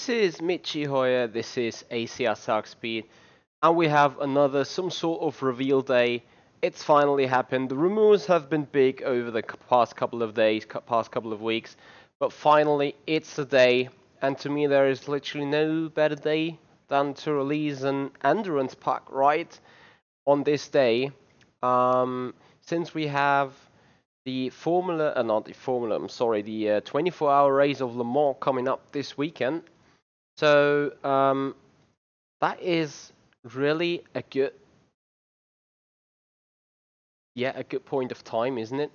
This is Michi Hoyer, this is ACR Zakspeed, and we have another some sort of reveal day. It's finally happened. The rumors have been big over the past couple of days, past couple of weeks, but finally it's the day, and to me there is literally no better day than to release an endurance pack right on this day. Since we have the not the Formula, I'm sorry, the 24-hour race of Le Mans coming up this weekend. So that is really a good point of time, isn't it?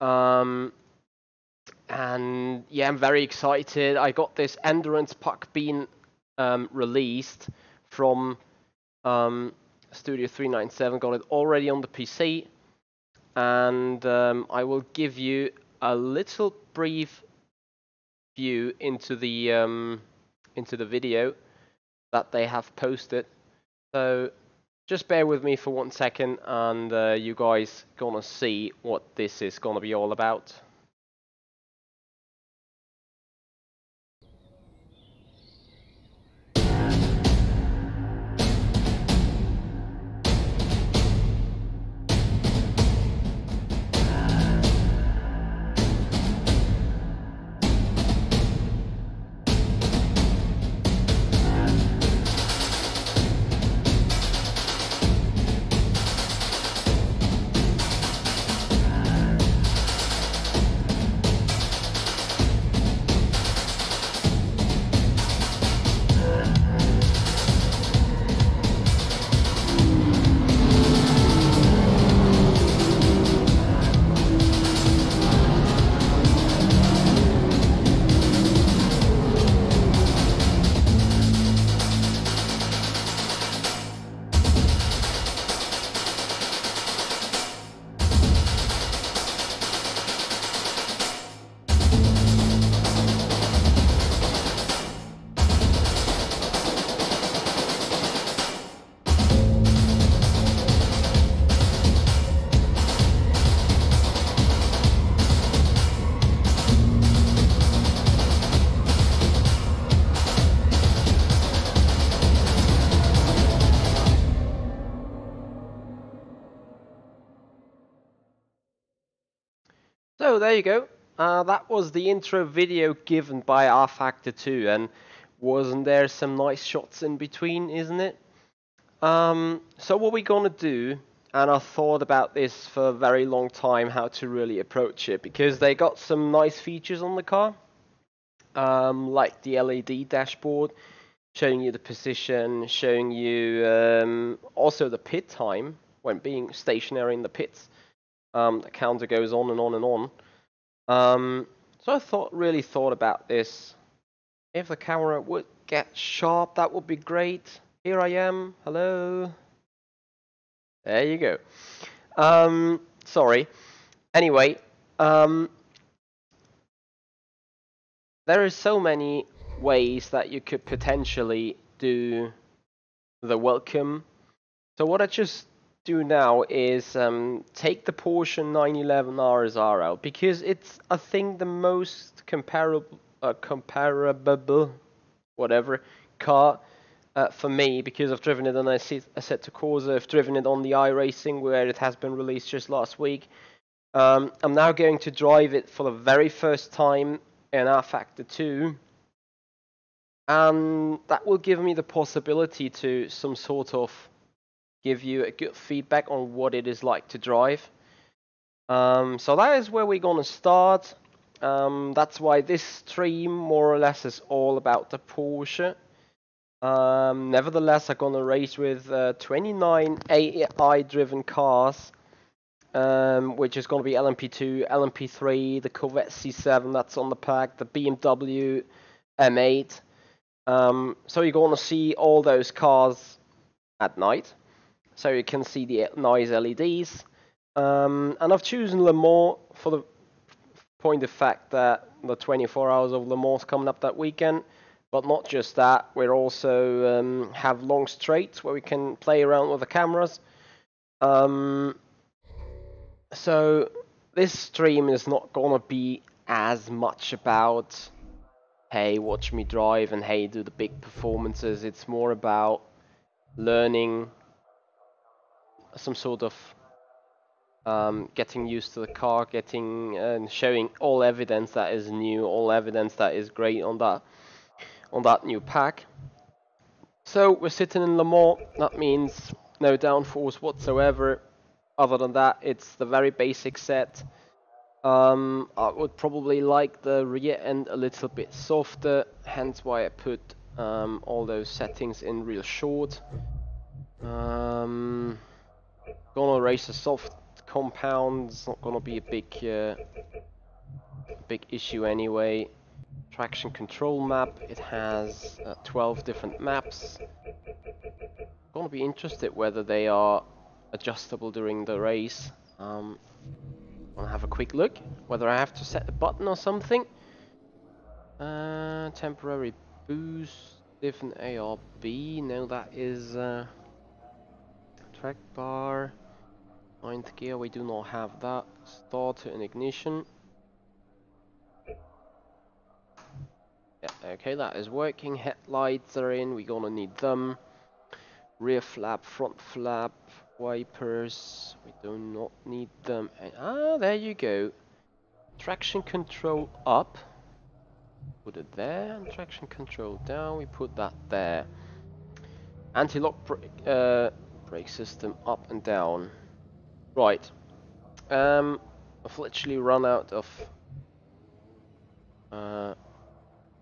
And yeah, I'm very excited. I got this endurance pack being released from Studio 397, got it already on the PC, and I will give you a little brief view into the video that they have posted. So just bear with me for 1 second, and you guys gonna see what this is gonna be all about. So there you go. That was the intro video given by rFactor 2, and wasn't there some nice shots in between, isn't it? So what we're gonna do, and I thought about this for a very long time, how to really approach it, because they got some nice features on the car, like the LED dashboard, showing you the position, showing you also the pit time when being stationary in the pits. The counter goes on and on and on. So I really thought about this. If the camera would get sharp, that would be great. Here I am. Hello. There you go. Sorry. Anyway, there are so many ways that you could potentially do the welcome. So what I just do now is take the Porsche 911 RSR out, because it's, I think, the most comparable whatever car for me, because I've driven it on Assetto Corsa, I've driven it on the iRacing where it has been released just last week. I'm now going to drive it for the very first time in rFactor 2, and that will give me the possibility to some sort of give you a good feedback on what it is like to drive. So that is where we're gonna start. That's why this stream more or less is all about the Porsche. Nevertheless, I'm gonna race with 29 AI driven cars, which is gonna be LMP2, LMP3, the Corvette C7 that's on the pack, the BMW M8. So you're gonna see all those cars at night, so you can see the nice LEDs. And I've chosen Le Mans for the point of fact that the 24 hours of Le Mans coming up that weekend. But not just that, we also have long straights where we can play around with the cameras. So this stream is not gonna be as much about hey, watch me drive and hey, do the big performances. It's more about learning some sort of getting used to the car, getting and showing all evidence that is new, all evidence that is great on that new pack. So we're sitting in Le Mans. That means no downforce whatsoever. Other than that, it's the very basic set. I would probably like the rear end a little bit softer, hence why I put all those settings in real short. Gonna race a soft compound, it's not gonna be a big issue anyway. Traction control map, it has 12 different maps. Gonna be interested whether they are adjustable during the race. I'll have a quick look whether I have to set a button or something. Temporary boost, different ARB. No, that is track bar. 9th gear, we do not have that. Starter and ignition. Yeah, okay, that is working. Headlights are in, we're gonna need them. Rear flap, front flap, wipers, we do not need them. And, there you go. Traction control up. Put it there, and traction control down, we put that there. Anti-lock brake system up and down. Right. I've literally run out of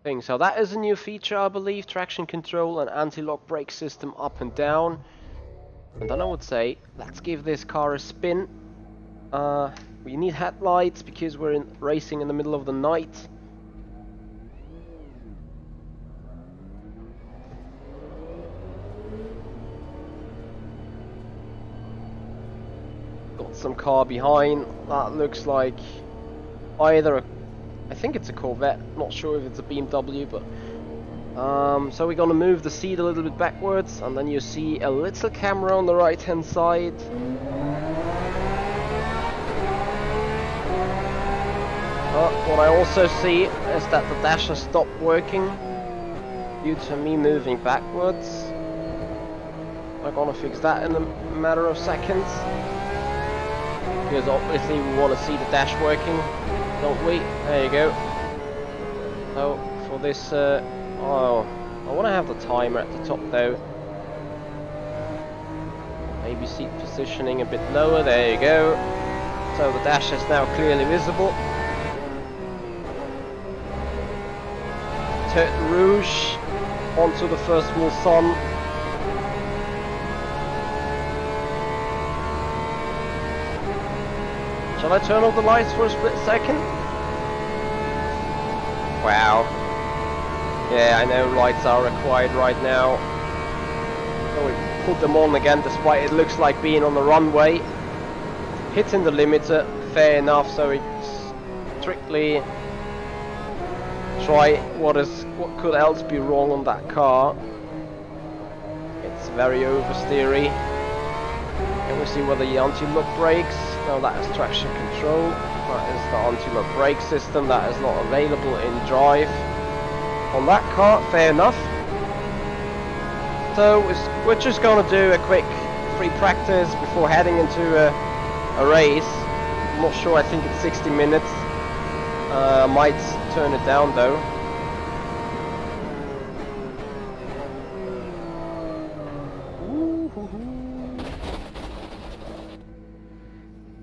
things. So that is a new feature, I believe. Traction control and anti-lock brake system up and down. And then I would say, let's give this car a spin. We need headlights because we're racing in the middle of the night. Got some car behind. That looks like either I think it's a Corvette. Not sure if it's a BMW, but so we're gonna move the seat a little bit backwards, and then you see a little camera on the right hand side. What I also see is that the dash has stopped working due to me moving backwards. I'm gonna fix that in a matter of seconds, because obviously we want to see the dash working, don't we? There you go. So for this, oh, I want to have the timer at the top though. Maybe seat positioning a bit lower. There you go. So the dash is now clearly visible. Tête rouge onto the first wheel sun. Shall I turn off the lights for a split second? Wow. Yeah, I know lights are required right now. So we put them on again despite it looks like being on the runway. Hitting the limiter, fair enough, so we strictly try what could else be wrong on that car. It's very oversteery. Can we see whether the anti-lock brakes? No, that is traction control. That is the anti-lock brake system. That is not available in drive on that car. Fair enough. So we're just gonna do a quick free practice before heading into a race. I'm not sure. I think it's 60 minutes. Might turn it down though.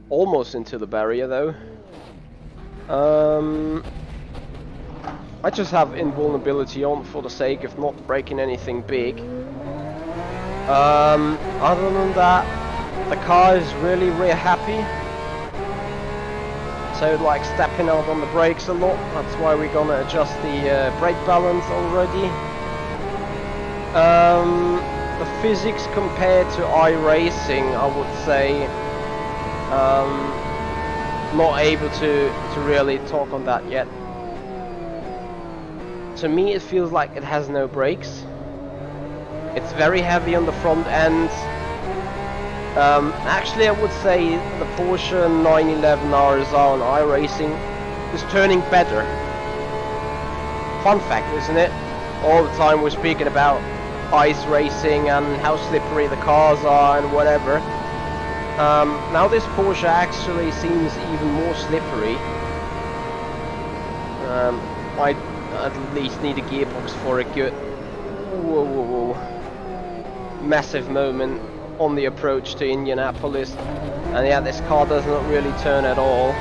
Almost into the barrier though. I just have invulnerability on for the sake of not breaking anything big. Other than that, the car is really rear happy. So like stepping out on the brakes a lot. That's why we're gonna adjust the brake balance already. The physics compared to iRacing, I would say. Not able to really talk on that yet. To me it feels like it has no brakes. It's very heavy on the front end. Actually I would say the Porsche 911 RSR on iRacing is turning better. fun fact, isn't it? All the time we're speaking about ice racing and how slippery the cars are and whatever. Now this Porsche actually seems even more slippery. I at least need a gearbox for a good massive moment on the approach to Indianapolis, and yeah, this car does not really turn at all.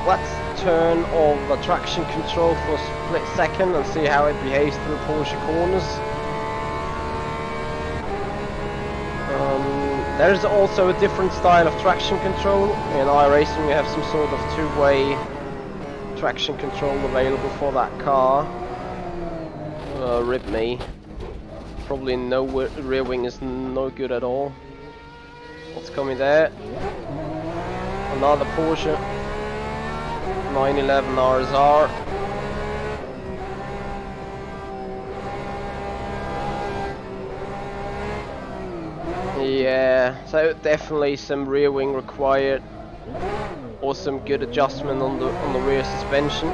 Let's turn on the traction control for a split second and see how it behaves through Porsche corners. There's also a different style of traction control. In iRacing we have some sort of two-way traction control available for that car. Rip me. Probably no rear wing is no good at all. What's coming there? Another Porsche 911 RSR. Yeah, so definitely some rear wing required, or some good adjustment on the rear suspension.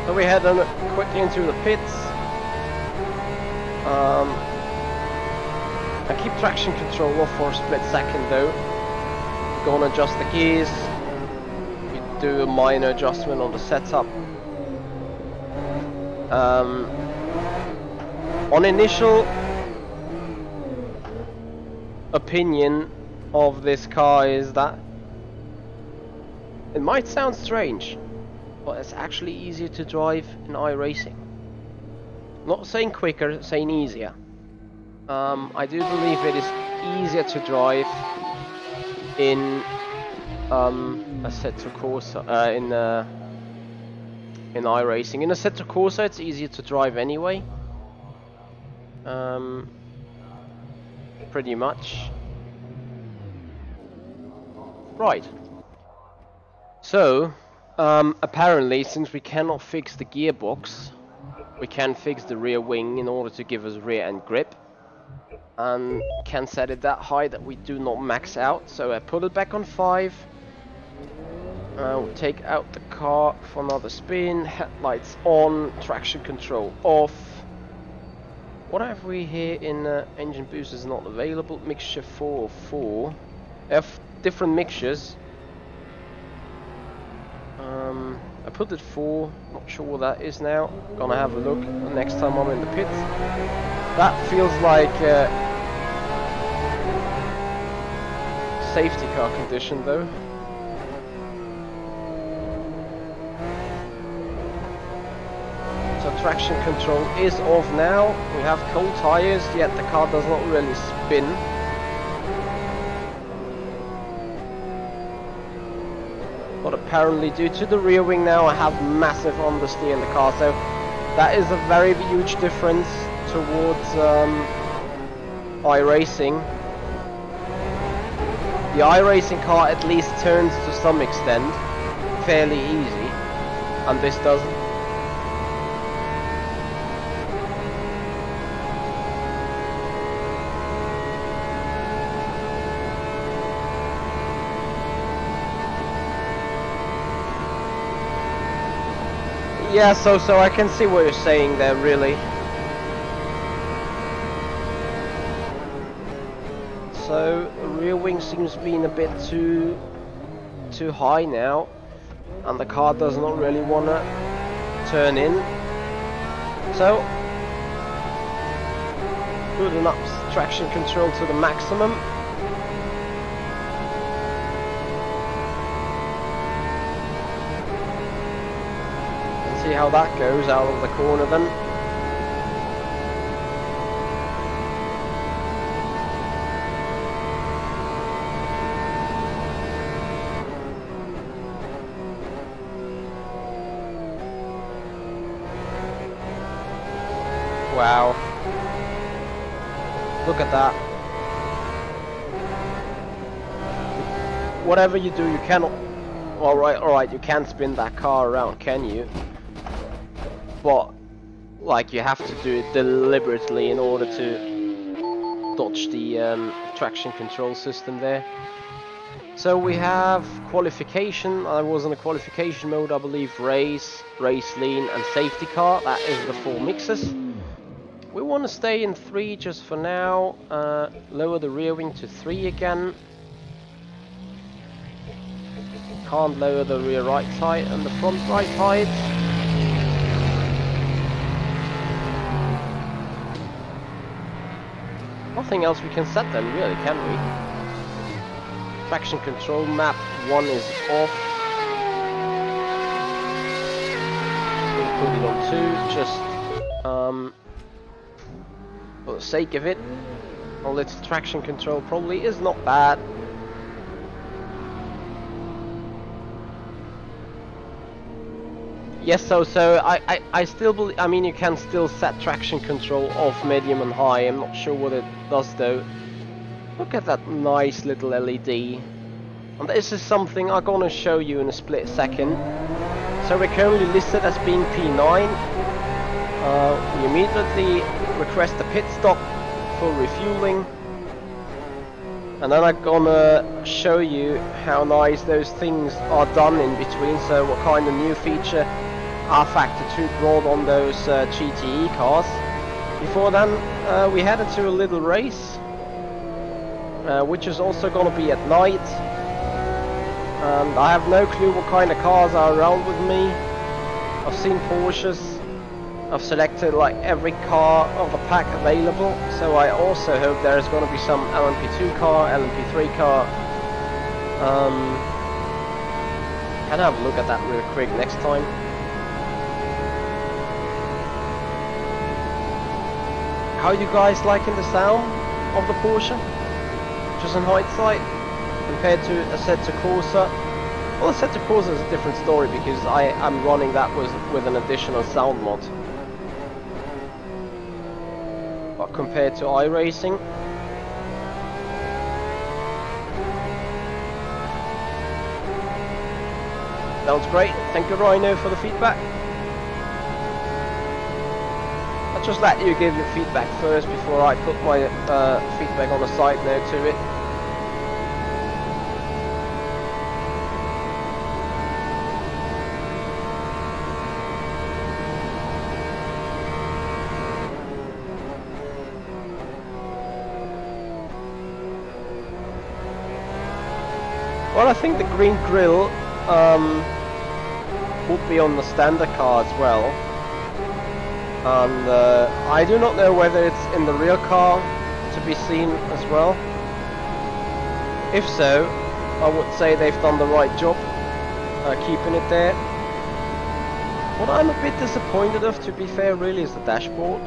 So we head on quickly into the pits. I keep traction control off for a split second though. Go and adjust the gears. We do a minor adjustment on the setup. On initial opinion of this car is that it might sound strange, but it's actually easier to drive in iRacing. Not saying quicker, saying easier. I do believe it is easier to drive in Assetto Corsa, in iRacing. In Assetto Corsa it's easier to drive anyway. Pretty much. Right. So, apparently, since we cannot fix the gearbox, we can fix the rear wing in order to give us rear end grip, and can set it that high that we do not max out. So I put it back on 5. We'll take out the car for another spin. Headlights on, traction control off. What have we here in engine boost is not available. Mixture 4 or 4. They have different mixtures. I put it 4. Not sure what that is now. Gonna have a look next time I'm in the pits. That feels like safety car condition though. Traction control is off now. We have cold tires, yet the car does not really spin. But apparently due to the rear wing now I have massive understeer in the car, so that is a very huge difference towards iRacing. The iRacing car at least turns to some extent fairly easy, and this doesn't. Yeah, so I can see what you're saying there, really. So the rear wing seems being a bit too high now, and the car does not really want to turn in. So putting up traction control to the maximum. See how that goes out of the corner then. Wow. Look at that. Whatever you do, you cannot... Alright, you can't spin that car around, can you? But, like, you have to do it deliberately in order to dodge the traction control system there. So we have qualification. I was in a qualification mode, I believe. Race, lean, and safety car. That is the 4 mixes. We want to stay in 3 just for now. Lower the rear wing to 3 again. Can't lower the rear right side and the front right side. Nothing else we can set then, really, can we? Traction control map 1 is off. We'll put it on 2, just for the sake of it. Well, its traction control probably is not bad. Yes, so I still believe, I mean, you can still set traction control off medium and high. I'm not sure what it does though. Look at that nice little LED. And this is something I'm gonna show you in a split second. So we're currently listed as being P9. We immediately request a pit stop for refueling. And then I'm gonna show you how nice those things are done in between. So what kind of new feature rFactor 2 brought on those GTE cars. Before then, we headed to a little race, which is also going to be at night. And I have no clue what kind of cars are around with me. I've seen Porsches. I've selected like every car of the pack available. So I also hope there is going to be some LMP2 car, LMP3 car. Can I have a look at that real quick next time? How you guys liking the sound of the Porsche? Just in hindsight, compared to Assetto Corsa. Well, Assetto Corsa is a different story because I'm running that with an additional sound mod. But compared to iRacing, sounds great. Thank you, Rhino, for the feedback. I'll just let you give your feedback first before I put my feedback on a side note to it. Well, I think the green grille would be on the standard car as well. And I do not know whether it's in the rear car to be seen as well. If so, I would say they've done the right job keeping it there. What I'm a bit disappointed of, to be fair, really, is the dashboard.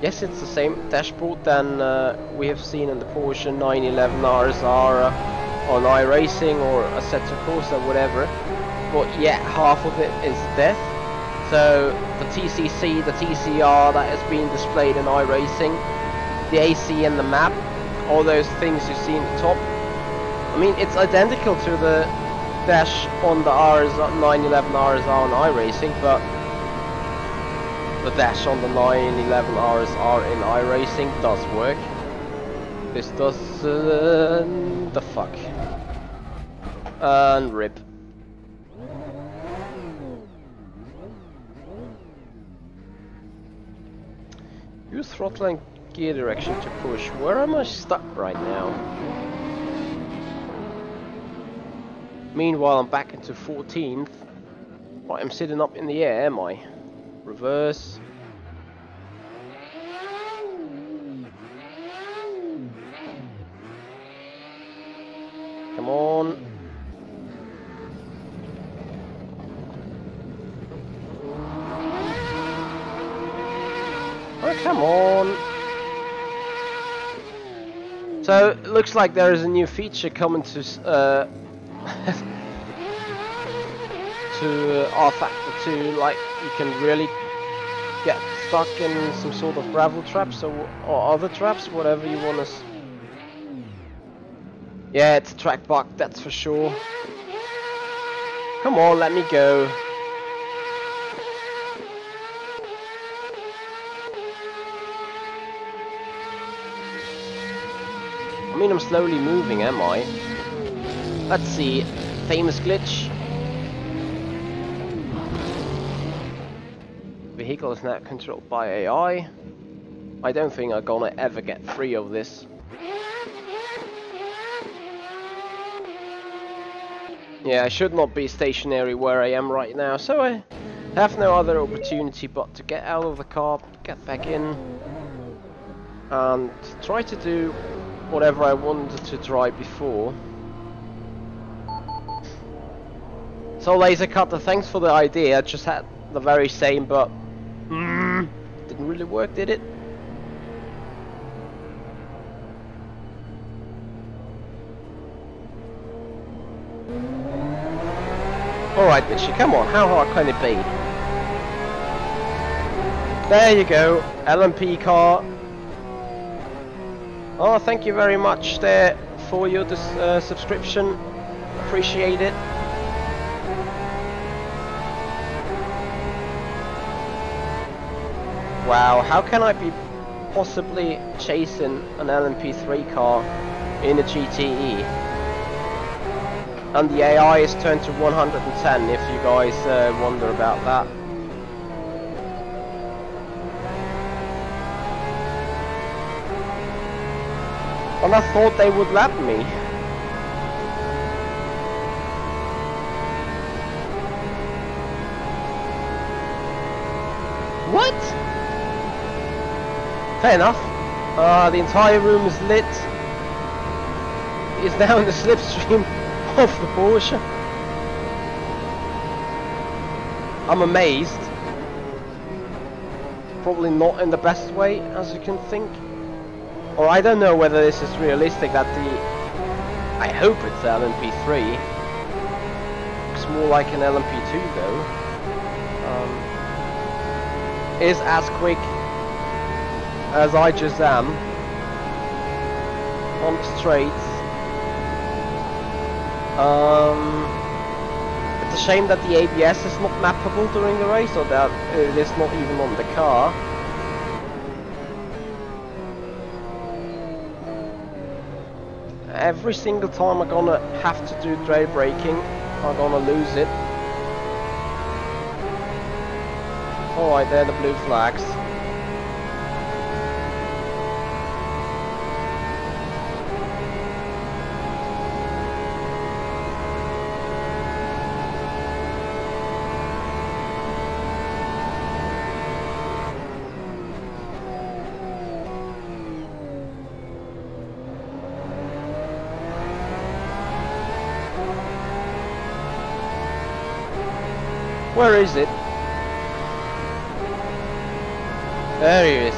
Yes, it's the same dashboard than we have seen in the Porsche 911 RSR on iRacing or Assetto Corsa, whatever. But yet half of it is death. So the TCC, the TCR that is being displayed in iRacing, the AC and the map, all those things you see in the top. I mean, it's identical to the dash on the 911 RSR on iRacing, but the dash on the 911 RSR in iRacing does work. This doesn't. The fuck. And rip. Use throttle and gear direction to push. Where am I stuck right now? Meanwhile, I'm back into 14th. Right, I'm sitting up in the air, am I? Reverse. Come on. Oh, come on. So it looks like there is a new feature coming to to rFactor 2, like you can really get stuck in some sort of gravel traps or other traps, whatever you want to. Yeah, it's a track bug, that's for sure. Come on, let me go. I mean, I'm slowly moving, am I? Let's see. Famous glitch. Vehicle is now controlled by AI. I don't think I'm gonna ever get free of this. Yeah, I should not be stationary where I am right now, so I have no other opportunity but to get out of the car, get back in, and try to do whatever I wanted to try before. So Laser Cutter, thanks for the idea. I just had the very same, but didn't really work, did it? Alright, Michi, come on, how hard can it be? There you go, LMP car. Oh, thank you very much there for your subscription. Appreciate it. Wow, how can I be possibly chasing an LMP3 car in a GTE? And the AI is turned to 110 if you guys wonder about that. And I thought they would lap me. What? Fair enough. The entire room is lit. It's now in the slipstream of the Porsche. I'm amazed. Probably not in the best way, as you can think. Or I don't know whether this is realistic that I hope it's LMP3. Looks more like an LMP2 though. Is as quick as I just am on the straights. It's a shame that the ABS is not mappable during the race, or that it is not even on the car. Every single time I'm gonna have to do dry braking, I'm gonna lose it. Alright, there are the blue flags. Where is it? There he is.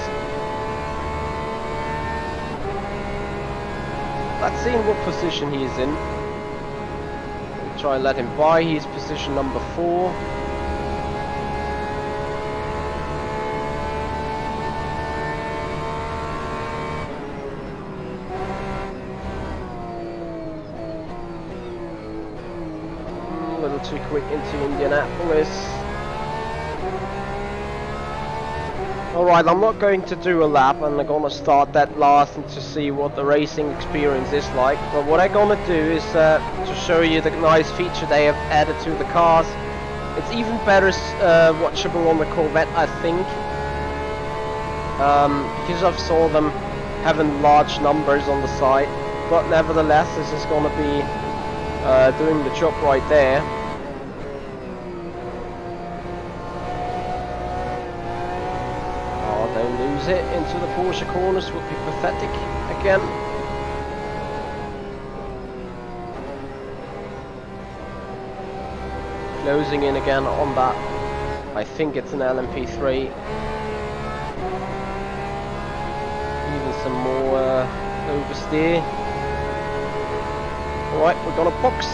Let's see in what position he is in. We'll try and let him by. He's position number 4. A little too quick into Indianapolis. Alright, I'm not going to do a lap, and I'm gonna start that last and to see what the racing experience is like. But what I'm gonna do is to show you the nice feature they have added to the cars. It's even better watchable on the Corvette, I think. Because I've saw them having large numbers on the side. But nevertheless, this is gonna be doing the job right there. Don't lose it into the Porsche corners, would be pathetic again. Closing in again on that. I think it's an LMP3. Even some more oversteer. Alright, we're gonna box.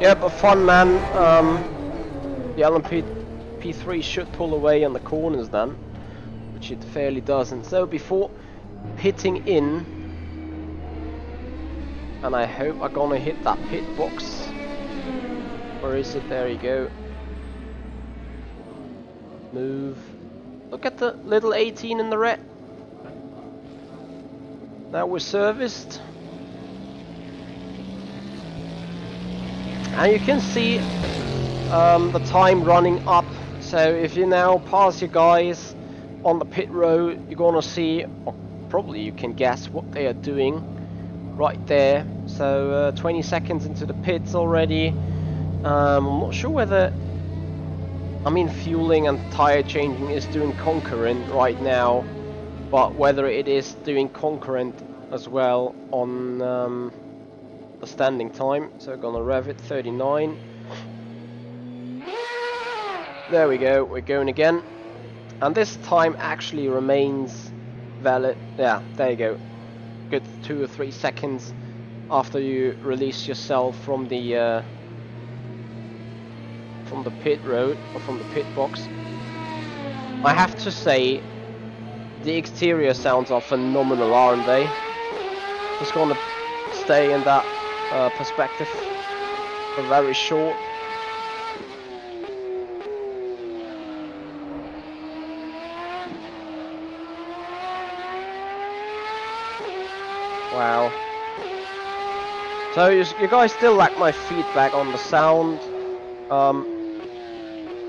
Yeah, but fun, man. The LMP3 should pull away on the corners then, which it fairly doesn't. So before hitting in, and I hope I'm gonna hit that pit box, Or is it? There you go. Move. Look at the little 18 in the red. Now we're serviced. And you can see the time running up. So if you now pass your guys on the pit road, you're gonna see, or probably you can guess what they are doing right there. So 20 seconds into the pits already. I'm not sure whether, I mean, fueling and tire changing is doing concurrent right now, but whether it is doing concurrent as well on the standing time. So gonna rev it 39. There we go, we're going again, and this time actually remains valid. Yeah, there you go. Good 2 or 3 seconds after you release yourself from the pit road, or from the pit box. I have to say, the exterior sounds are phenomenal, aren't they? Just gonna stay in that perspective for very short. Wow. So you guys still lack my feedback on the sound.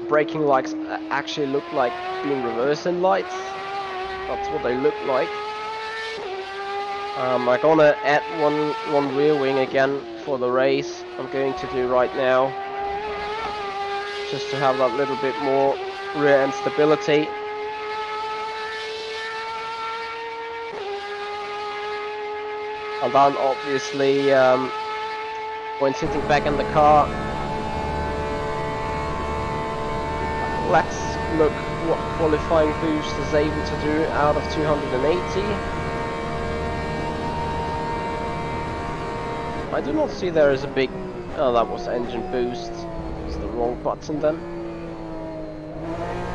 Braking lights actually look like being reversing lights. That's what they look like. I'm gonna add one rear wing again for the race. I'm going to do right now, just to have that little bit more rear end stability. And then obviously, when sitting back in the car, let's look what qualifying boost is able to do out of 280. I do not see there is a big... Oh, that was engine boost. It's the wrong button then.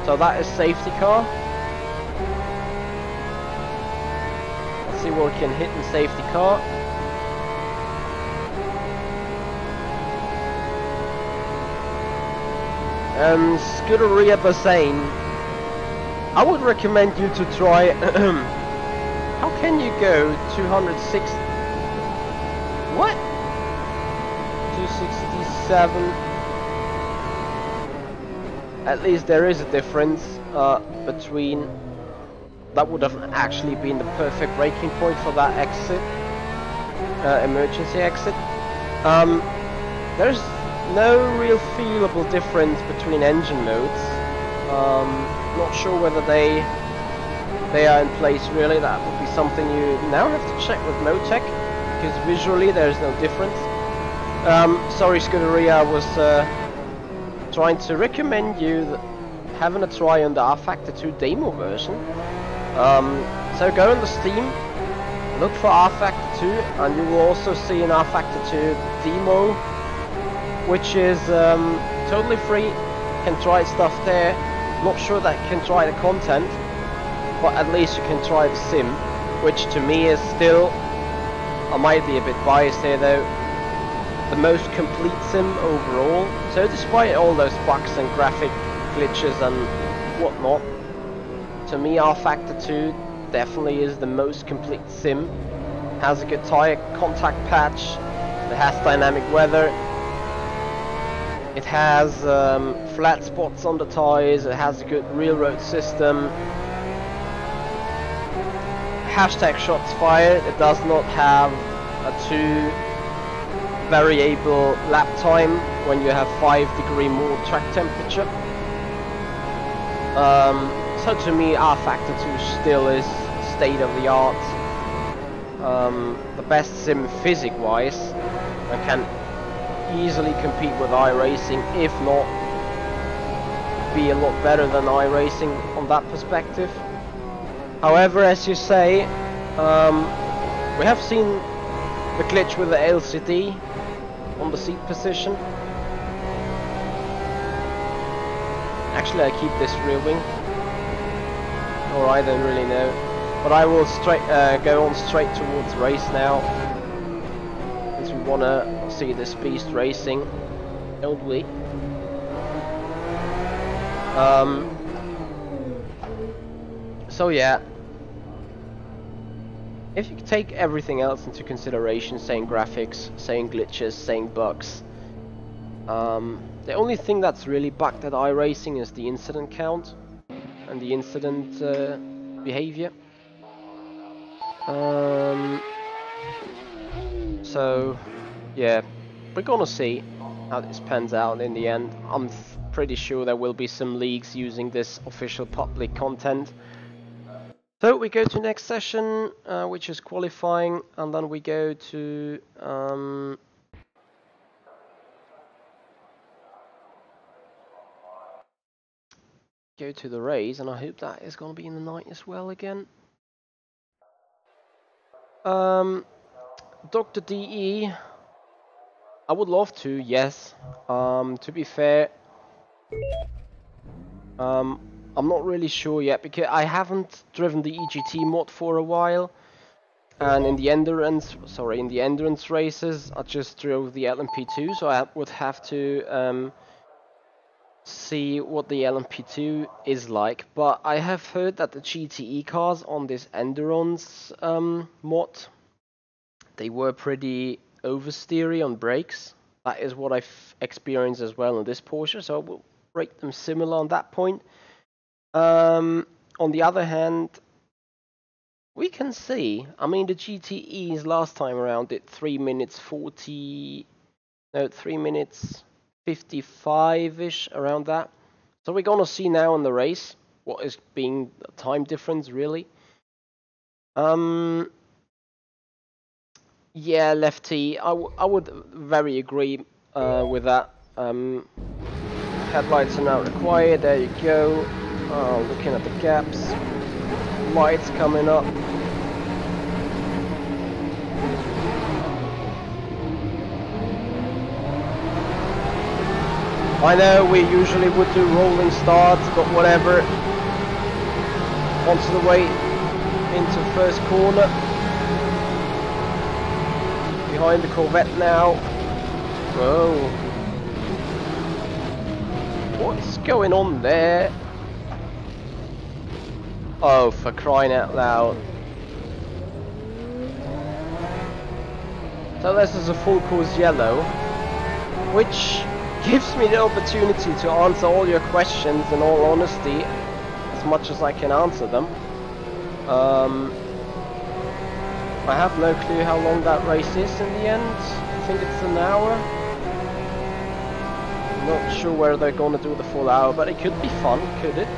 So that is safety car. Let's see what we can hit in safety car. And Scuderia Bassane, I would recommend you to try. How can you go 206? What? 267. At least there is a difference between. That would have actually been the perfect braking point for that exit, emergency exit. There's no real feelable difference between engine modes. Not sure whether they are in place really. That would be something you now have to check with Motec, because visually there's no difference. Sorry Scuderia, I was trying to recommend you having a try on the rFactor 2 demo version. So go on the Steam, look for rFactor 2, and you will also see an rFactor 2 demo, which is totally free. Can try stuff there. Not sure that you can try the content, but at least you can try the sim, which to me is still, I might be a bit biased here though, the most complete sim overall. So despite all those bugs and graphic glitches and whatnot, to me rFactor 2 definitely is the most complete sim. Has a good tire contact patch, it has dynamic weather, it has flat spots on the tires, it has a good railroad system. Hashtag shots fired, it does not have a 2 variable lap time when you have 5 degree more track temperature. So to me rFactor 2 still is state of the art, the best sim physics wise, and can easily compete with iRacing, if not be a lot better than iRacing on that perspective. However, as you say, we have seen the glitch with the LCD on the seat position. Actually, I keep this rear wing, or I don't really know, but I will go on straight towards race now, since we want to see this beast racing. don't we? So yeah, if you take everything else into consideration, saying graphics, saying glitches, saying bugs, the only thing that's really bugged at iRacing is the incident count and the incident behavior. So yeah, we're gonna see how this pans out in the end. I'm pretty sure there will be some leaks using this official public content. So we go to next session, which is qualifying, and then we go to the race, and I hope that is going to be in the night as well again. Dr. DE, I would love to, yes. To be fair, I'm not really sure yet because I haven't driven the EGT mod for a while, and in the endurance races, I just drove the LMP2, so I would have to see what the LMP2 is like. But I have heard that the GTE cars on this endurance mod, they were pretty oversteery on brakes. That is what I've experienced as well in this Porsche, so I will rate them similar on that point. On the other hand, we can see, I mean, the GTEs last time around did 3 minutes 55-ish, around that. So we're gonna see now in the race what is being the time difference really. Yeah, lefty, I would very agree with that. Headlights are now required, there you go. Looking at the gaps, lights coming up. I know we usually would do rolling starts, but whatever. Onto the way into first corner. Behind the Corvette now. Whoa. What's going on there? Oh, for crying out loud. So this is a full course yellow, which gives me the opportunity to answer all your questions in all honesty, as much as I can answer them. I have no clue how long that race is in the end. I think it's an hour. I'm not sure whether they're gonna do the full hour, but it could be fun, could it?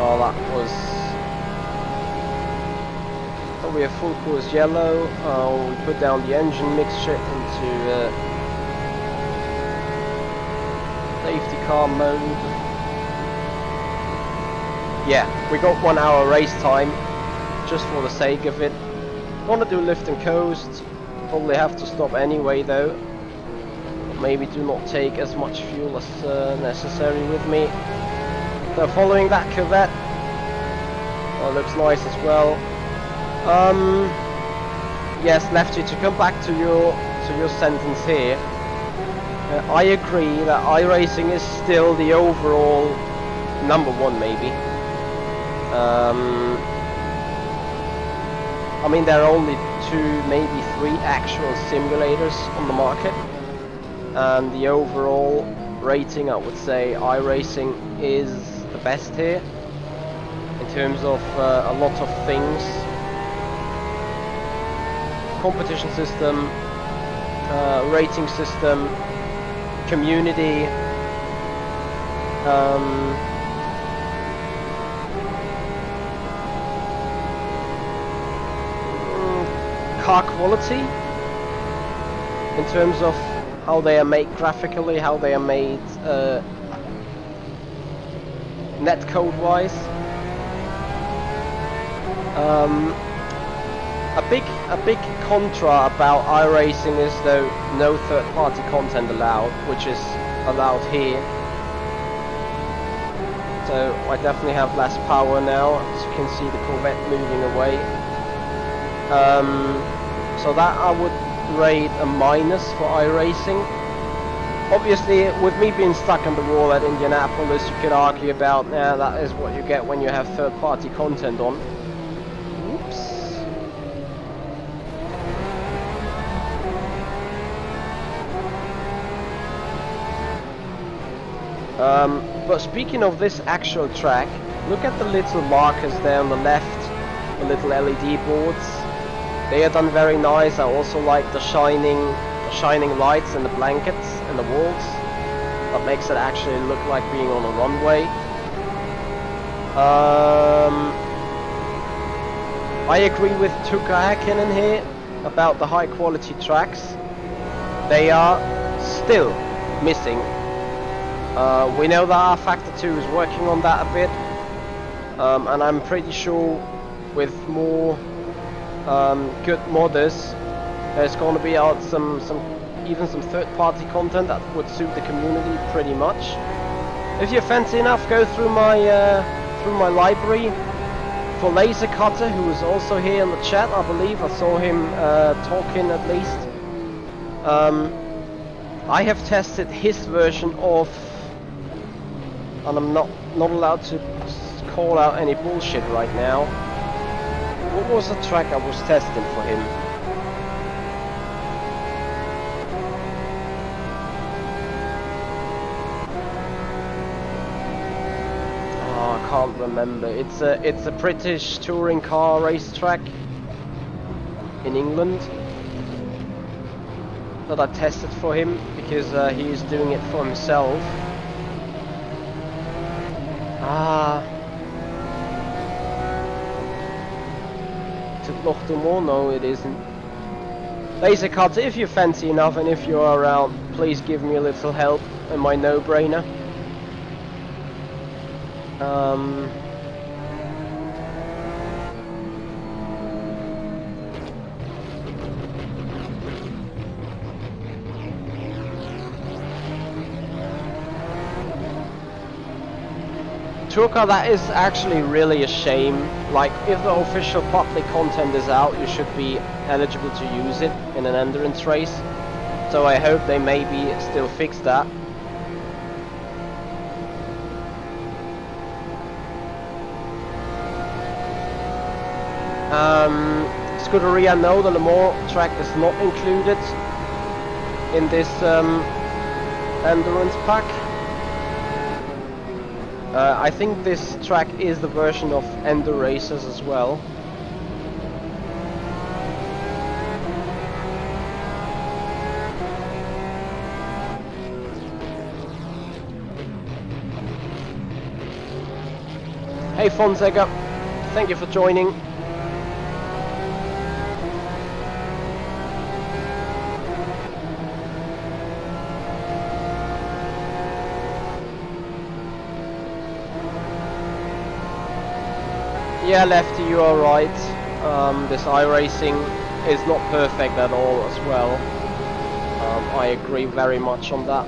Oh, that was probably a full course yellow. We put down the engine mixture into safety car mode. Yeah, we got 1 hour race time, just for the sake of it. Wanna do lift and coast, probably have to stop anyway though. Maybe do not take as much fuel as necessary with me. So following that Corvette, looks nice as well. Yes, Lefty, to come back to your sentence here, I agree that iRacing is still the overall #1 maybe. I mean, there are only 2, maybe 3 actual simulators on the market, and the overall rating, I would say iRacing is the best here in terms of a lot of things. Competition system, rating system, community, car quality, in terms of how they are made graphically, how they are made netcode wise. A big contra about iRacing is though no third-party content allowed, which is allowed here. So I definitely have less power now, as you can see the Corvette moving away. So that I would rate a minus for iRacing. Obviously, with me being stuck on the wall at Indianapolis, you could argue about, yeah, that is what you get when you have third-party content on. Oops. But speaking of this actual track, look at the little markers there on the left, the little LED boards. They are done very nice. I also like the shining lights and the blankets and the walls. That makes it actually look like being on a runway. I agree with Tuukka Häkkinen here about the high quality tracks. They are still missing. We know that rFactor 2 is working on that a bit, and I'm pretty sure with more good modders, there's going to be out even some third-party content that would suit the community pretty much. If you're fancy enough, go through my library for Laser Cutter, who is also here in the chat. I believe I saw him talking at least. I have tested his version of, and I'm not allowed to call out any bullshit right now. What was the track I was testing for him? Oh, I can't remember. It's a British touring car racetrack in England that I tested for him because he is doing it for himself. No, it isn't. Laser Cutter, if you're fancy enough and if you're around, please give me a little help in my no-brainer. Tuukka, that is actually really a shame. Like, if the official public content is out, you should be eligible to use it in an endurance race. So I hope they maybe still fix that. Scuderia, no, the Le Mans track is not included in this endurance pack. I think this track is the version of Ender Racers as well. Hey Fonseca, thank you for joining. Yeah, Lefty, you are right. This iRacing is not perfect at all as well. I agree very much on that.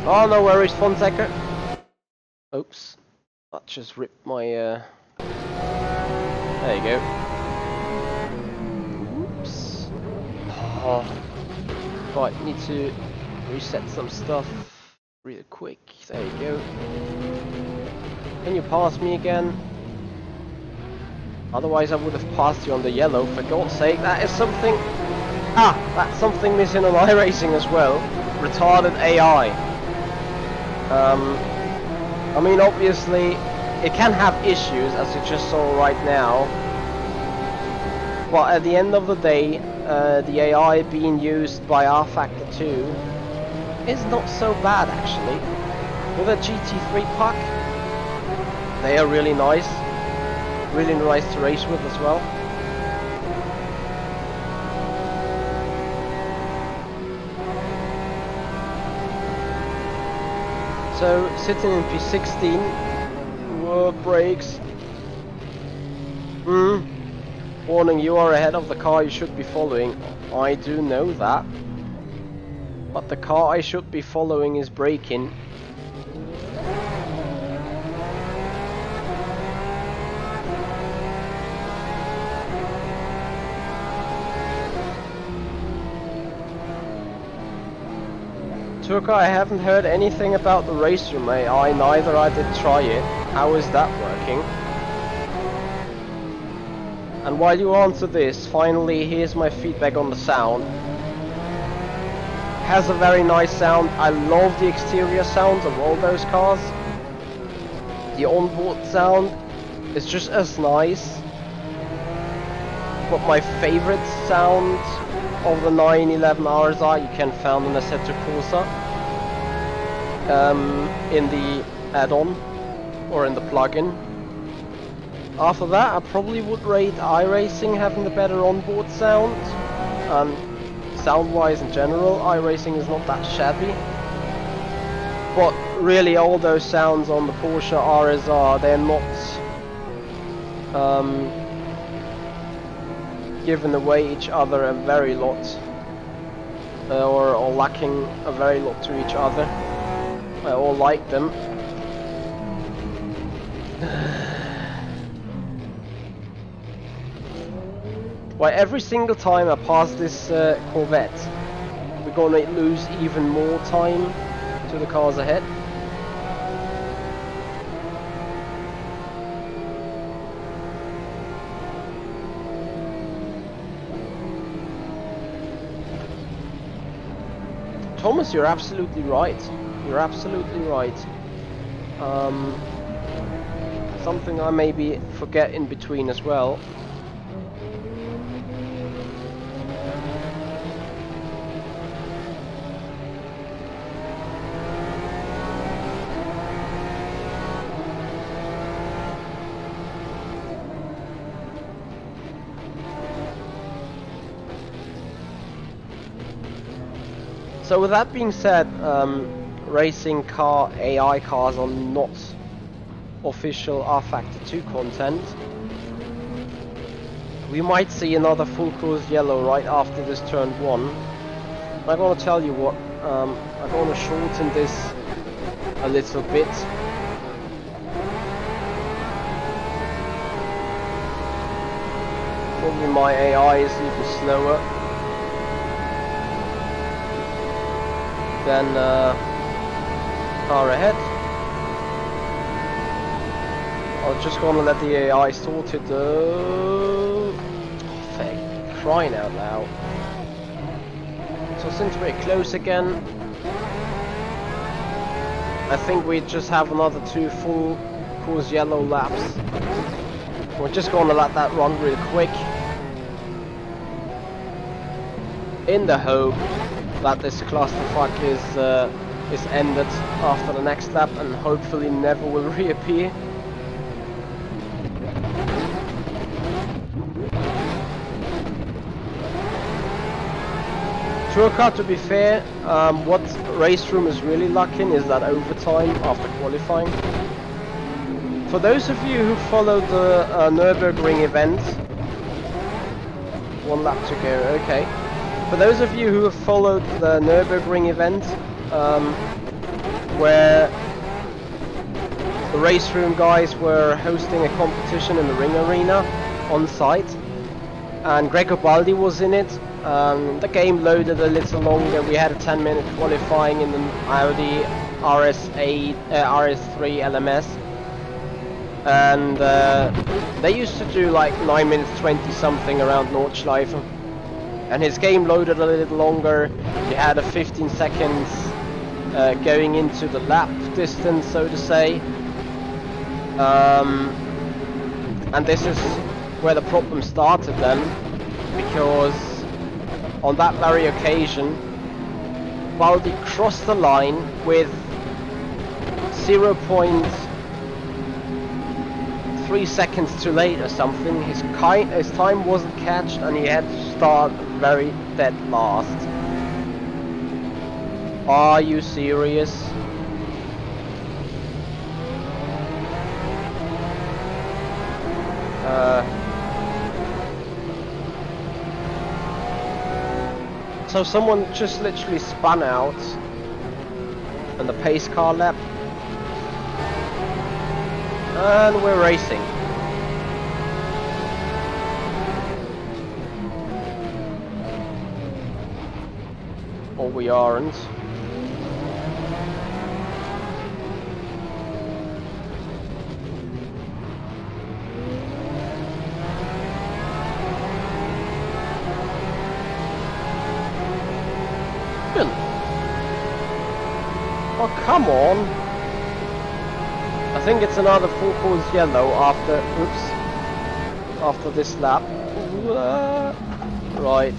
Oh, no worries, Fonseca. Oops, that just ripped my... There you go. Oops. Oh. Right, need to reset some stuff real quick. There you go. Can you pass me again? Otherwise I would have passed you on the yellow, for God's sake. That is something... Ah! That's something missing on iRacing as well. Retarded AI. I mean, obviously it can have issues, as you just saw right now. But at the end of the day, the AI being used by rFactor 2 is not so bad actually. With a GT3 pack, they are really nice to race with as well. So sitting in P16, work brakes. Warning, you are ahead of the car you should be following. I do know that. But the car I should be following is braking. Turka, I haven't heard anything about the race room AI, neither I did try it. How is that working? And while you answer this, finally here's my feedback on the sound. Has a very nice sound. I love the exterior sounds of all those cars. The onboard sound is just as nice. But my favorite sound of the 911 RSR you can find on the Assetto Corsa in the add-on or in the plugin. After that, I probably would rate iRacing having the better onboard sound. Sound-wise in general, iRacing is not that shabby. But really all those sounds on the Porsche RSR, they're not giving away each other a very lot. Or lacking a very lot to each other. I all like them. Why every single time I pass this Corvette, we're gonna lose even more time to the cars ahead. Thomas, you're absolutely right. You're absolutely right. Something I maybe forget in between as well. So with that being said, racing car AI cars are not official rFactor 2 content. We might see another full course yellow right after this turn 1. I'm gonna tell you what, I'm gonna shorten this a little bit. Probably my AI is even slower than car ahead. I'm just gonna let the AI sort it. Crying out loud. So since we're close again, I think we just have another 2 full course yellow laps. We're just gonna let that run real quick, in the hope that this clusterfuck is ended after the next lap and hopefully never will reappear. Turka, to be fair, what race room is really lacking is that overtime after qualifying. For those of you who followed the Nürburgring event, 1 lap to go, okay. For those of you who have followed the Nürburgring event, where the race room guys were hosting a competition in the ring arena on site, and Gregor Baldi was in it, the game loaded a little longer. We had a 10-minute qualifying in the Audi RS3 LMS, and they used to do like 9 minutes 20 something around Nordschleife. And his game loaded a little longer. He had a 15 seconds going into the lap distance, so to say. And this is where the problem started then, because on that very occasion, Baldi crossed the line with 0.3 seconds too late or something. His time wasn't catched and he had to start very dead last. Are you serious? So someone just literally spun out on the pace car lap, and we're racing. Or we aren't. even. Oh, come on. I think it's another full course yellow after, oops, after this lap. Right.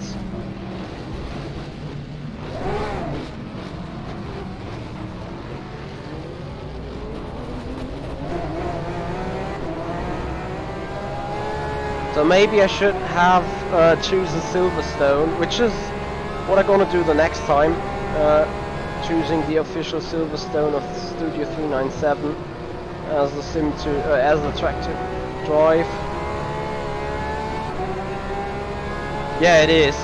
So maybe I should have chosen Silverstone, which is what I'm gonna do the next time. Choosing the official Silverstone of Studio 397 as the sim to as the track to drive. Yeah, it is.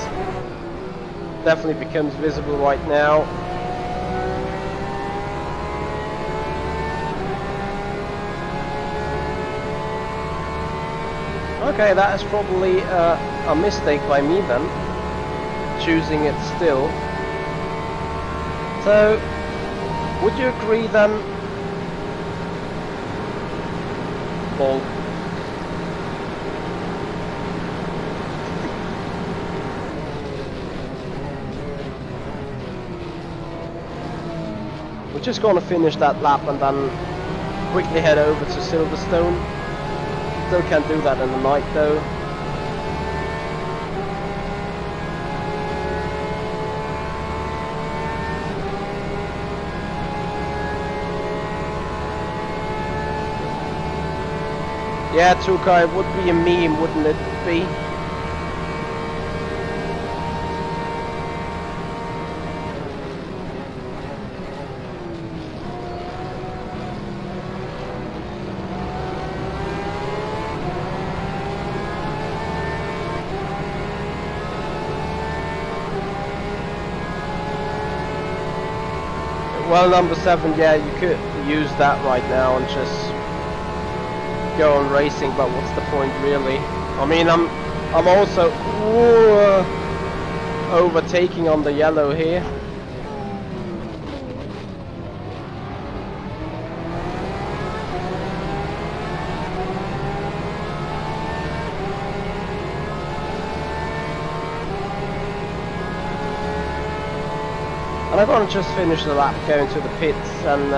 Definitely becomes visible right now. Okay, that is probably a mistake by me then, choosing it still. So, would you agree then? Ball. We're just gonna finish that lap and then quickly head over to Silverstone. Still can't do that in the night though. Yeah, Tuka, it would be a meme, wouldn't it be? Well, number 7, yeah, you could use that right now and just go on racing, but what's the point really? I mean, I'm also overtaking on the yellow here. And I'm gonna just finish the lap, going to the pits and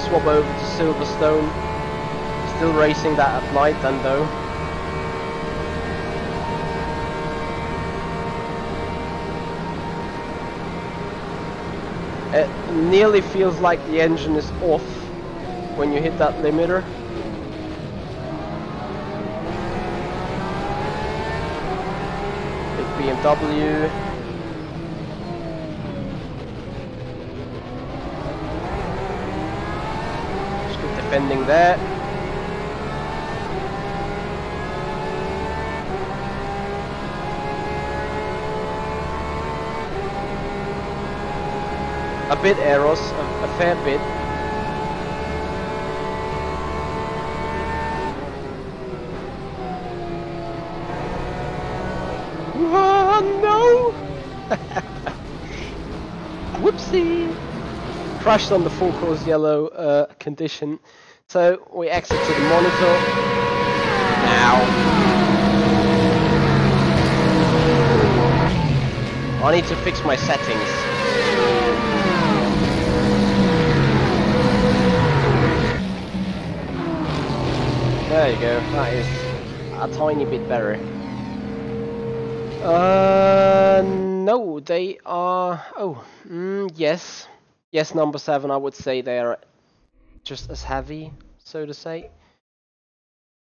swap over to Silverstone. Still racing that at night then though. It nearly feels like the engine is off when you hit that limiter. Big BMW. Just good defending there. A bit Eros, a fair bit. Oh no! Whoopsie! Crashed on the full course yellow condition. So we exit to the monitor. Now. I need to fix my settings. There you go, that is a tiny bit better. No, they are... yes. Yes, number 7, I would say they are just as heavy, so to say.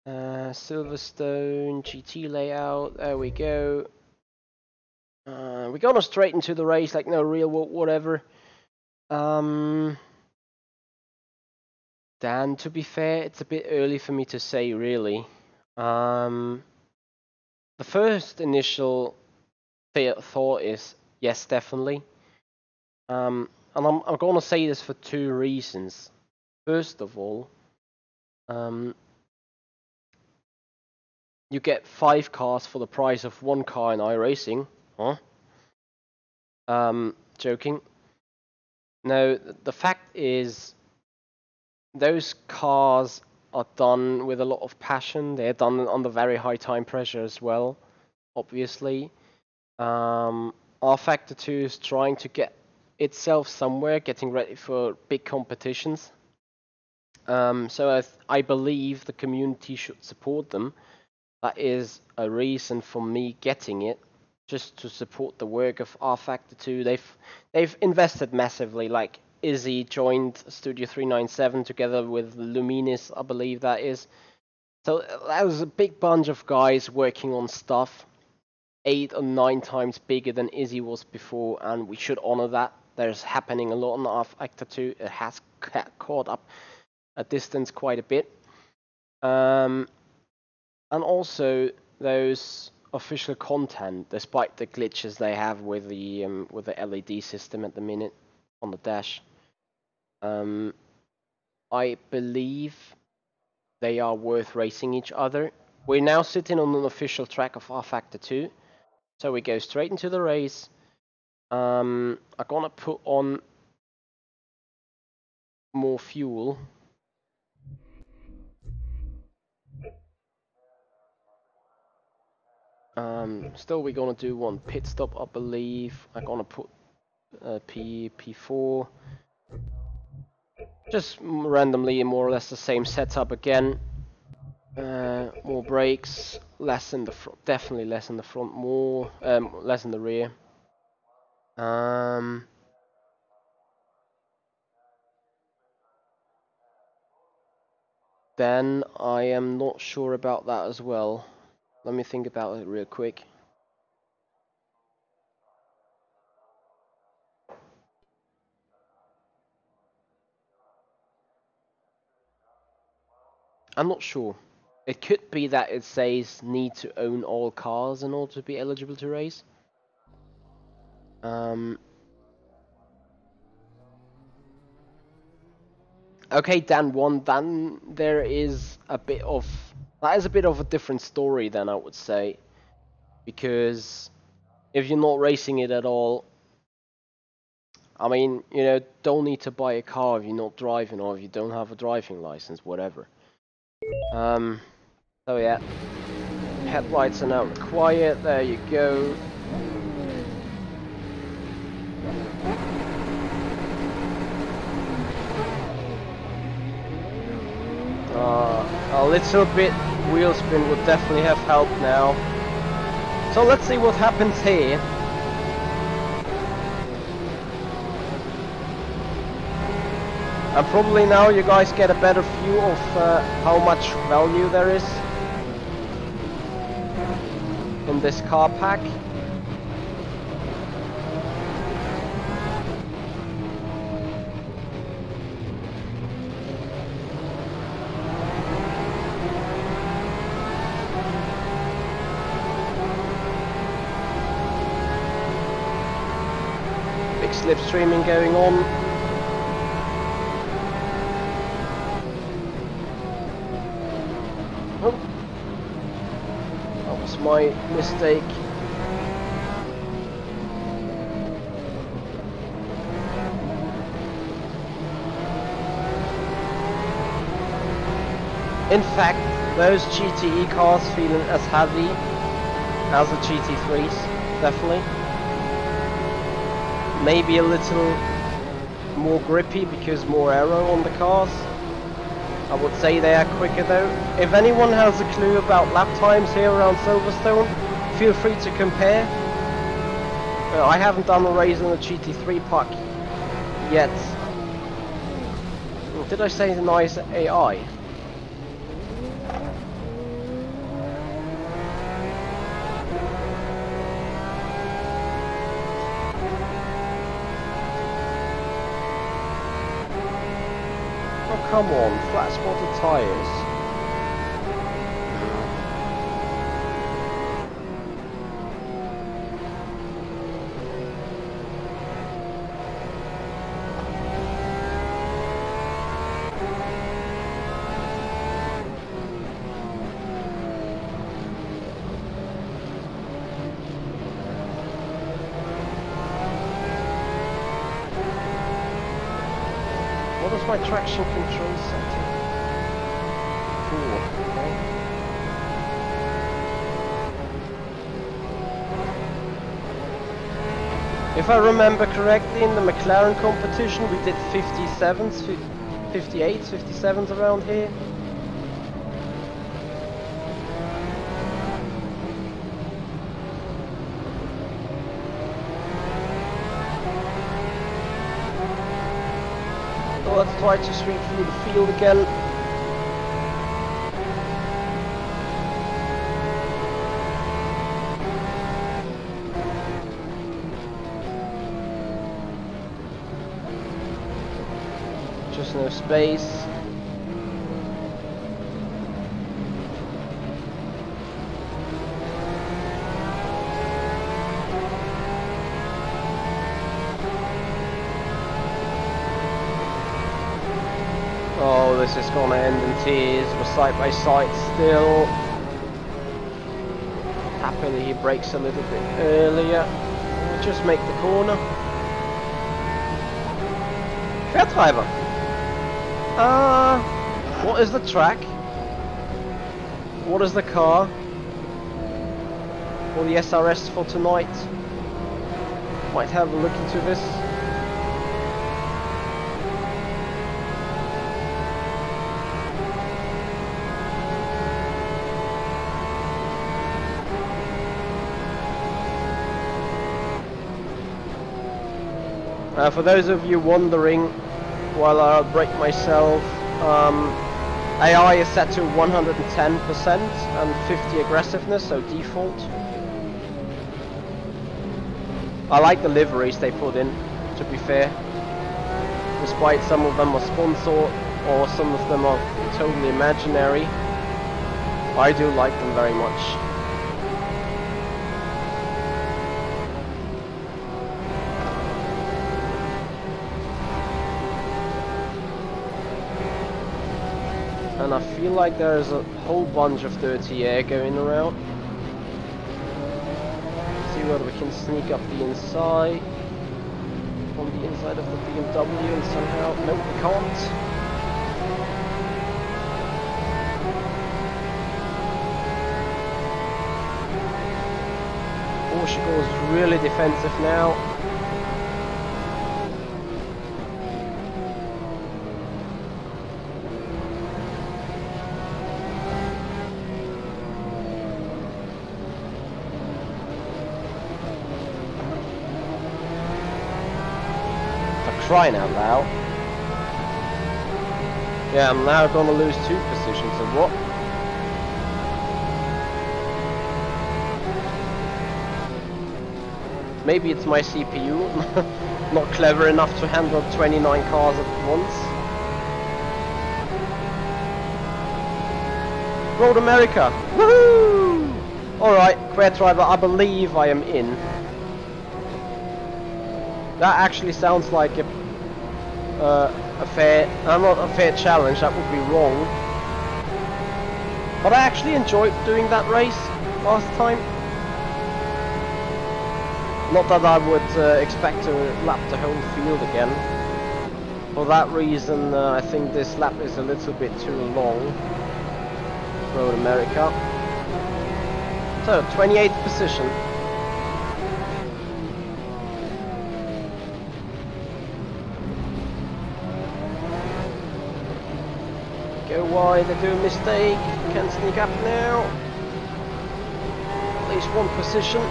Silverstone, GT layout, there we go. We're gonna straight into the race, like no real whatever. Dan, to be fair, it's a bit early for me to say, really. The first initial thought is yes, definitely. And I'm gonna say this for 2 reasons. First of all, you get 5 cars for the price of 1 car in iRacing, huh? Joking. No, the fact is, those cars are done with a lot of passion. They're done under very high time pressure as well, obviously. rFactor 2 is trying to get itself somewhere, getting ready for big competitions. So I believe the community should support them. That is a reason for me getting it, just to support the work of rFactor 2. They've invested massively. Like Izzy joined Studio 397 together with Luminis, I believe that is. So that was a big bunch of guys working on stuff 8 or 9 times bigger than Izzy was before, and we should honor that. There's happening a lot on rFactor 2. It has caught up a distance quite a bit. And also those official content, despite the glitches they have with the LED system at the minute on the dash, I believe they are worth racing each other. We're now sitting on an official track of rFactor 2, so we go straight into the race. I'm gonna put on more fuel. Still we're gonna do one pit stop, I believe. I'm gonna put P4. Just randomly, more or less the same setup again. More brakes, less in the front, definitely less in the front, more, less in the rear. Then I am not sure about that as well. Let me think about it real quick. I'm not sure. It could be that it says need to own all cars in order to be eligible to race. Okay, Dan 1, then there is a bit of... That is a bit of a different story then, I would say. Because if you're not racing it at all, I mean, you know, don't need to buy a car if you're not driving or if you don't have a driving license, whatever. So yeah, headlights are now required, there you go. A little bit wheel spin would definitely have helped now. So let's see what happens here. And probably now you guys get a better view of how much value there is in this car pack. Big slipstreaming going on. My mistake. In fact, those GTE cars feeling as heavy as the GT3s, definitely. Maybe a little more grippy because more aero on the cars. I would say they are quicker though. If anyone has a clue about lap times here around Silverstone, feel free to compare. I haven't done a race on the GT3 pack yet. Did I say nice AI? Come on, flat spotted tyres. What is my traction control setting? 4, okay. If I remember correctly, in the McLaren competition we did 57s, 58s, 57s around here. So let's try to sweep through the field again. Just no space. Oh, this is gonna end in tears. We're side by side still. Happily he brakes a little bit earlier. We'll just make the corner. Fair driver. What is the track? What is the car? Or the SRS for tonight? Might have a look into this. For those of you wondering, while I brake myself, AI is set to 110% and 50 aggressiveness, so default. I like the liveries they put in, to be fair. Despite some of them are sponsored or some of them are totally imaginary, I do like them very much. And I feel like there's a whole bunch of dirty air going around. See whether we can sneak up the inside. On the inside of the BMW and somehow... Nope, we can't. Porsche goes really defensive now. Crying out loud. Yeah, I'm now gonna lose 2 positions, and what? Maybe it's my CPU, not clever enough to handle 29 cars at once. Road America! Woohoo! Alright, Queer Driver, I believe I am in. That actually sounds like a not a fair challenge, that would be wrong. But I actually enjoyed doing that race last time. Not that I would expect to lap the whole field again. For that reason, I think this lap is a little bit too long. Road America. So, 28th position. Go wide, they do a mistake, can sneak up now. At least 1 position.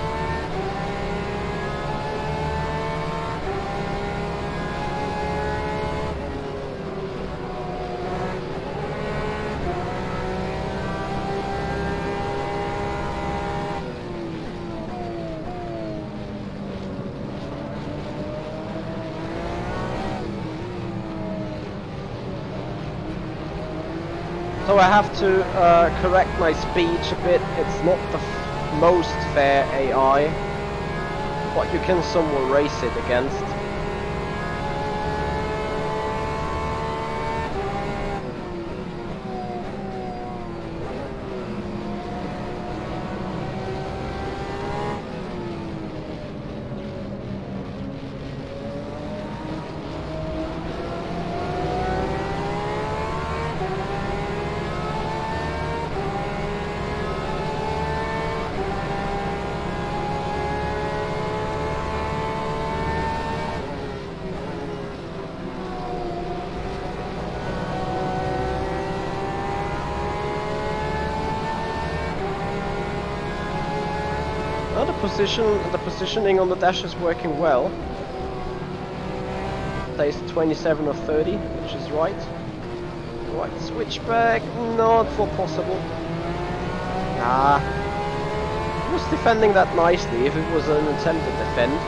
So I have to correct my speech a bit. It's not the most fair AI, but you can somewhat race it against. the positioning on the dash is working well. Plays 27 or 30, which is right. Right, switchback, not for possible. Ah, he was defending that nicely if it was an attempted defend.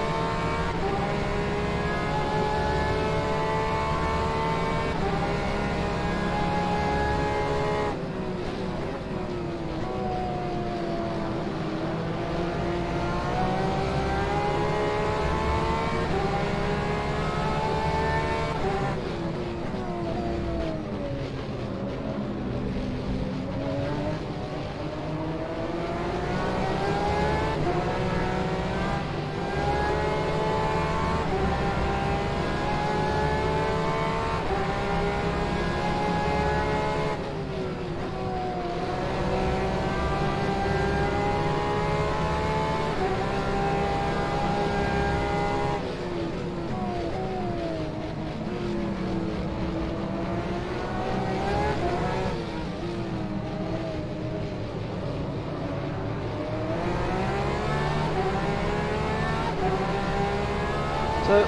So,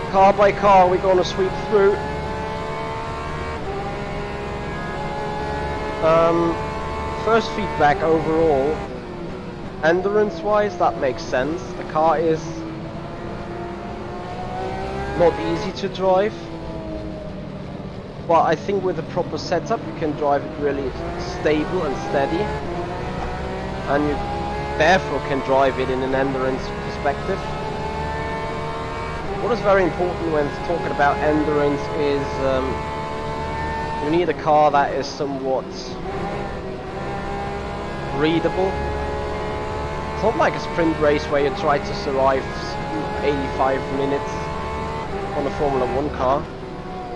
car by car, we're gonna sweep through. First feedback overall, endurance-wise, that makes sense. The car is not easy to drive, but I think with the proper setup, you can drive it really stable and steady, and you therefore can drive it in an endurance perspective. What is very important when talking about endurance is you need a car that is somewhat readable. It's not like a sprint race where you try to survive 85 minutes on a Formula 1 car.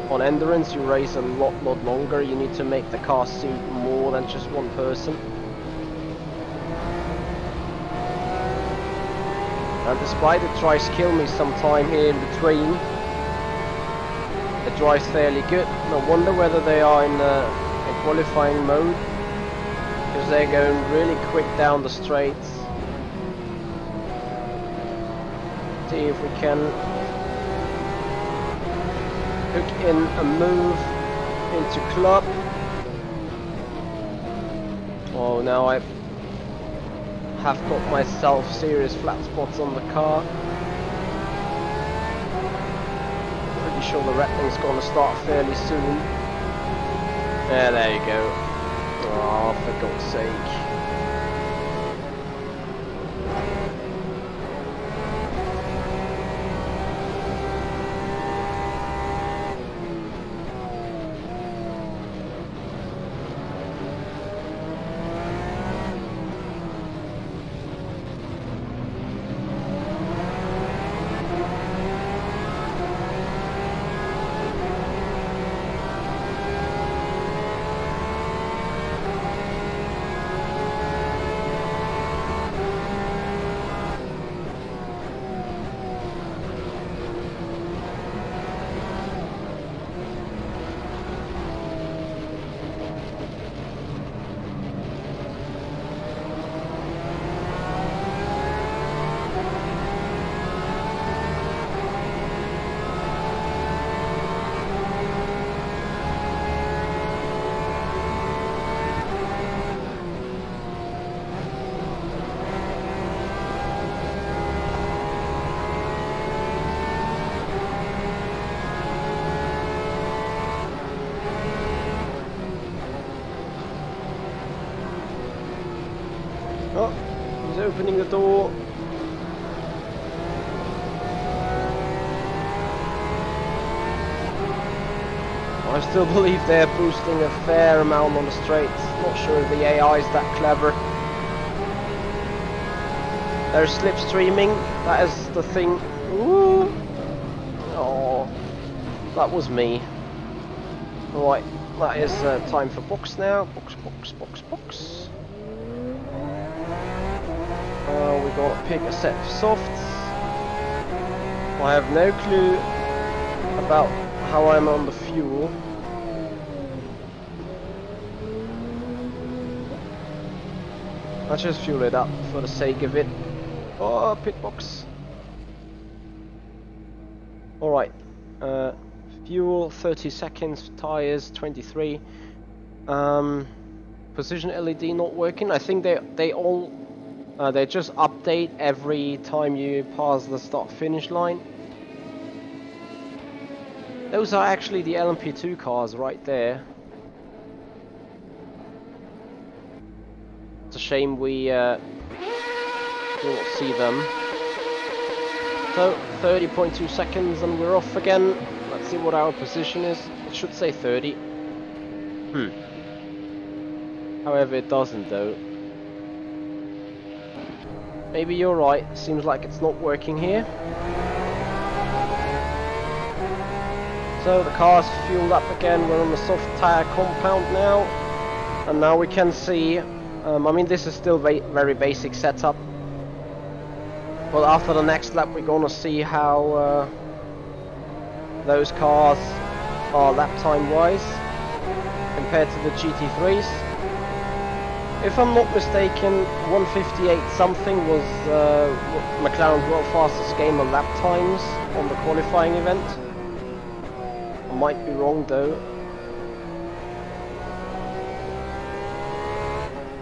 On endurance you race a lot longer. You need to make the car suit more than just one person. And despite it tries to kill me sometime here in between, it drives fairly good. No wonder whether they are in a qualifying mode, because they're going really quick down the straights. See if we can hook in a move into club. Oh, now I have got myself serious flat spots on the car. Pretty sure the wrapping's gonna start fairly soon. Yeah, there you go. Oh, for God's sake. Oh, he's opening the door. I still believe they're boosting a fair amount on the straights. Not sure if the AI is that clever. They're slipstreaming, that is the thing. Ooh. Oh, that was me. Right, that is time for box now. Box. We're gonna pick a set of softs. I have no clue about how I'm on the fuel. I just fuel it up for the sake of it. Oh, pit box. Alright. Fuel 30 seconds, tires 23. Position LED not working. I think they just update every time you pass the start finish line. Those are actually the LMP2 cars right there. It's a shame we don't see them. So 30.2 seconds and we're off again. Let's see what our position is. It should say 30. However, it doesn't though. Maybe you're right. Seems like it's not working here. So the car's fueled up again. We're on the soft tire compound now. And now we can see, I mean this is still very basic setup. But after the next lap we're gonna see how those cars are lap time wise compared to the GT3s. If I'm not mistaken, 158 something was McLaren's world fastest game of lap times on the qualifying event. I might be wrong though.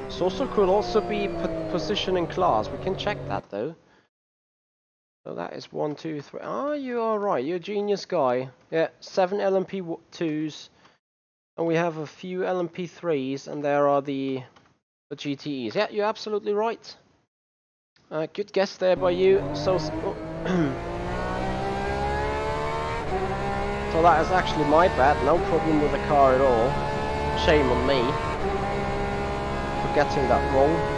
This also could also be position in class. We can check that though. So that is 1, 2, 3. Ah, you are right. You're a genius guy. Yeah, 7 LMP2s, and we have a few LMP3s, and there are the GTEs. Yeah, you're absolutely right. Good guess there by you. So, so that is actually my bad. No problem with the car at all. Shame on me for getting that wrong.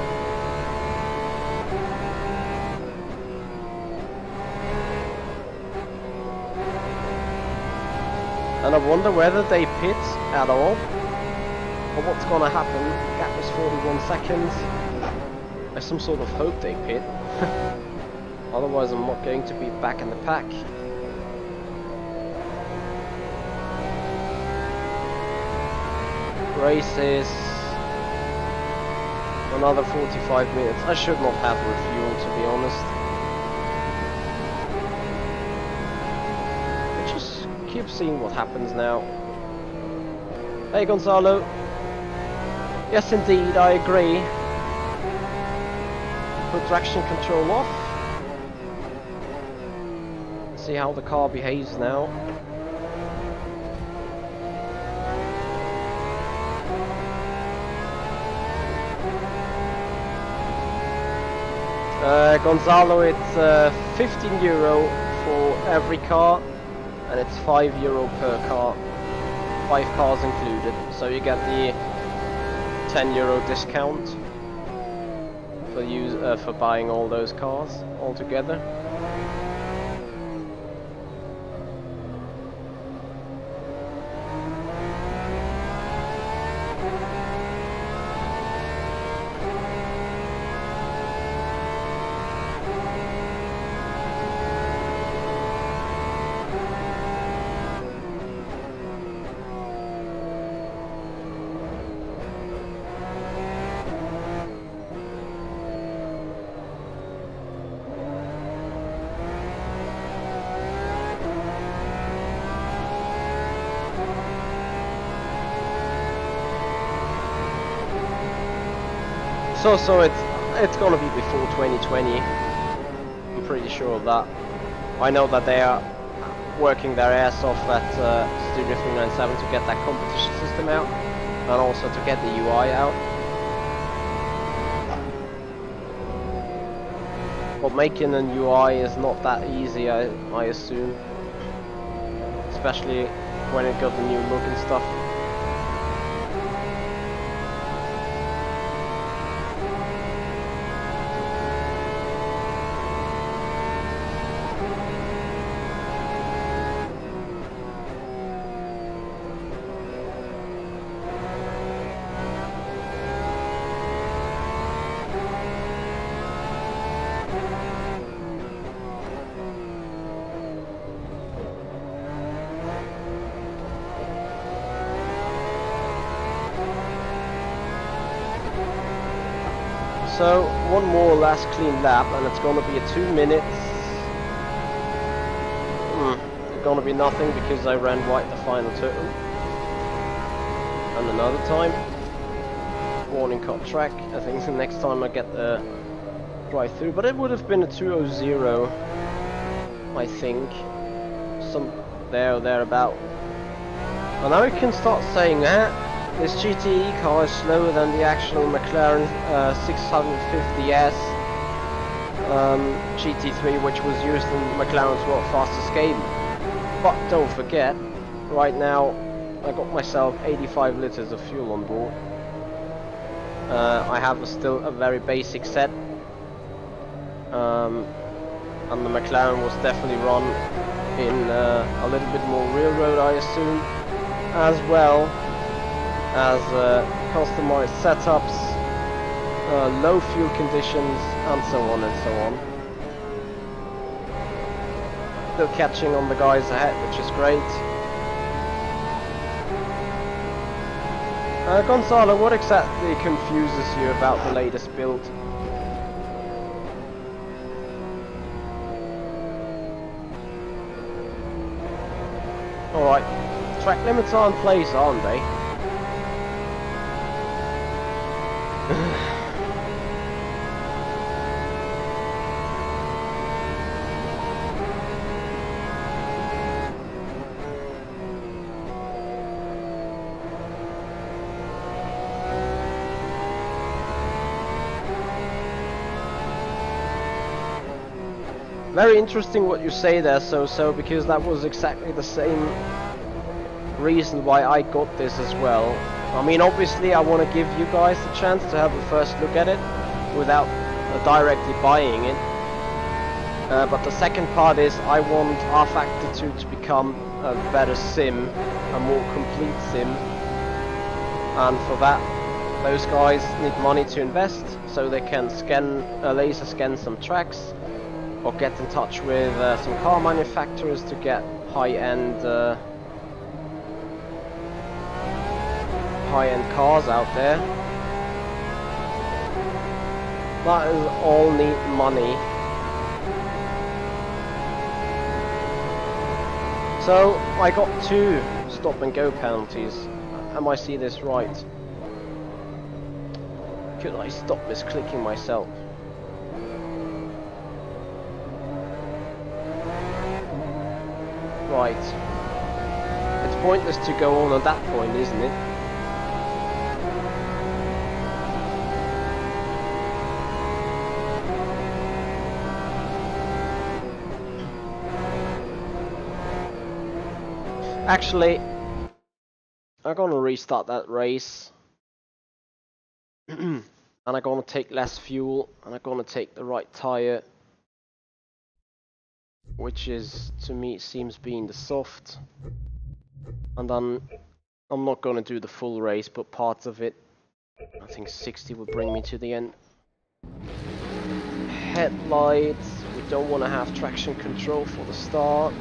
And I wonder whether they pit at all, or what's gonna happen. Gap is 41 seconds. I some sort of hope they pit. Otherwise I'm not going to be back in the pack. Race is another 45 minutes. I should not have refueled, to be honest. Keep seeing what happens now. Hey Gonzalo. Yes indeed, I agree. Put traction control off. See how the car behaves now. Gonzalo, it's €15 for every car. And it's €5 per car, 5 cars included. So you get the €10 discount for buying all those cars altogether. So it's gonna be before 2020. I'm pretty sure of that. I know that they are working their ass off at Studio 397 to get that competition system out, and also to get the UI out. But making an UI is not that easy, I assume. Especially when it got the new look and stuff. So one more last clean lap and it's gonna be a 2 minutes. It's gonna be nothing because I ran wide the final turn. And another time. Warning cut track. I think the next time I get the drive through, but it would have been a 2:00, I think. Some there or thereabout. And now we can start saying that this GTE car is slower than the actual McLaren 650S GT3, which was used in McLaren's world fastest game. But don't forget, right now I got myself 85 liters of fuel on board. I have still a very basic set, and the McLaren was definitely run in a little bit more railroad, I assume, as well as customized setups, low fuel conditions, and so on and so on. Still catching on the guys ahead, which is great. Gonzalo, what exactly confuses you about the latest build? Alright, track limits are in place, aren't they? Very interesting what you say there, so because that was exactly the same reason why I got this as well. I mean, obviously I want to give you guys the chance to have a first look at it without directly buying it. But the second part is I want rFactor 2 to become a better sim, a more complete sim. And for that, those guys need money to invest so they can laser scan some tracks, or get in touch with some car manufacturers to get high-end cars out there. That is all need money. So I got 2 stop and go penalties. Am I see this right? Could I stop misclicking myself? Right. It's pointless to go on at that point, isn't it? Actually, I'm gonna restart that race. And I'm gonna take less fuel, and I'm gonna take the right tire, which is, to me, seems being the soft. And then I'm not gonna do the full race, but parts of it. I think 60 will bring me to the end. Headlights, we don't want to have traction control for the start.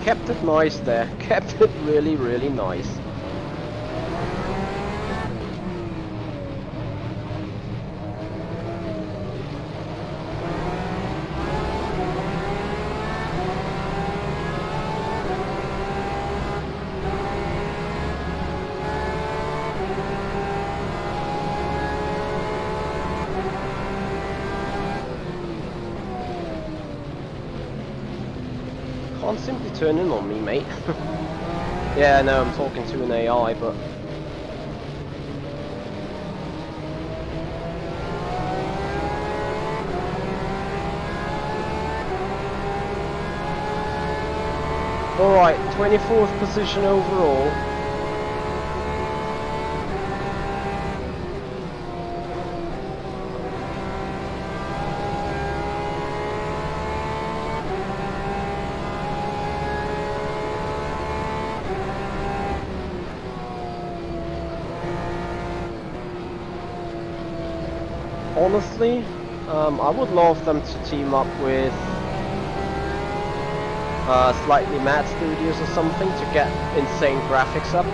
Kept it nice there, kept it really, really nice. Can't simply turn in on me, mate. Yeah, no, I'm talking to an AI, but... Alright, 24th position overall. honestly, I would love them to team up with Slightly Mad Studios or something to get insane graphics up,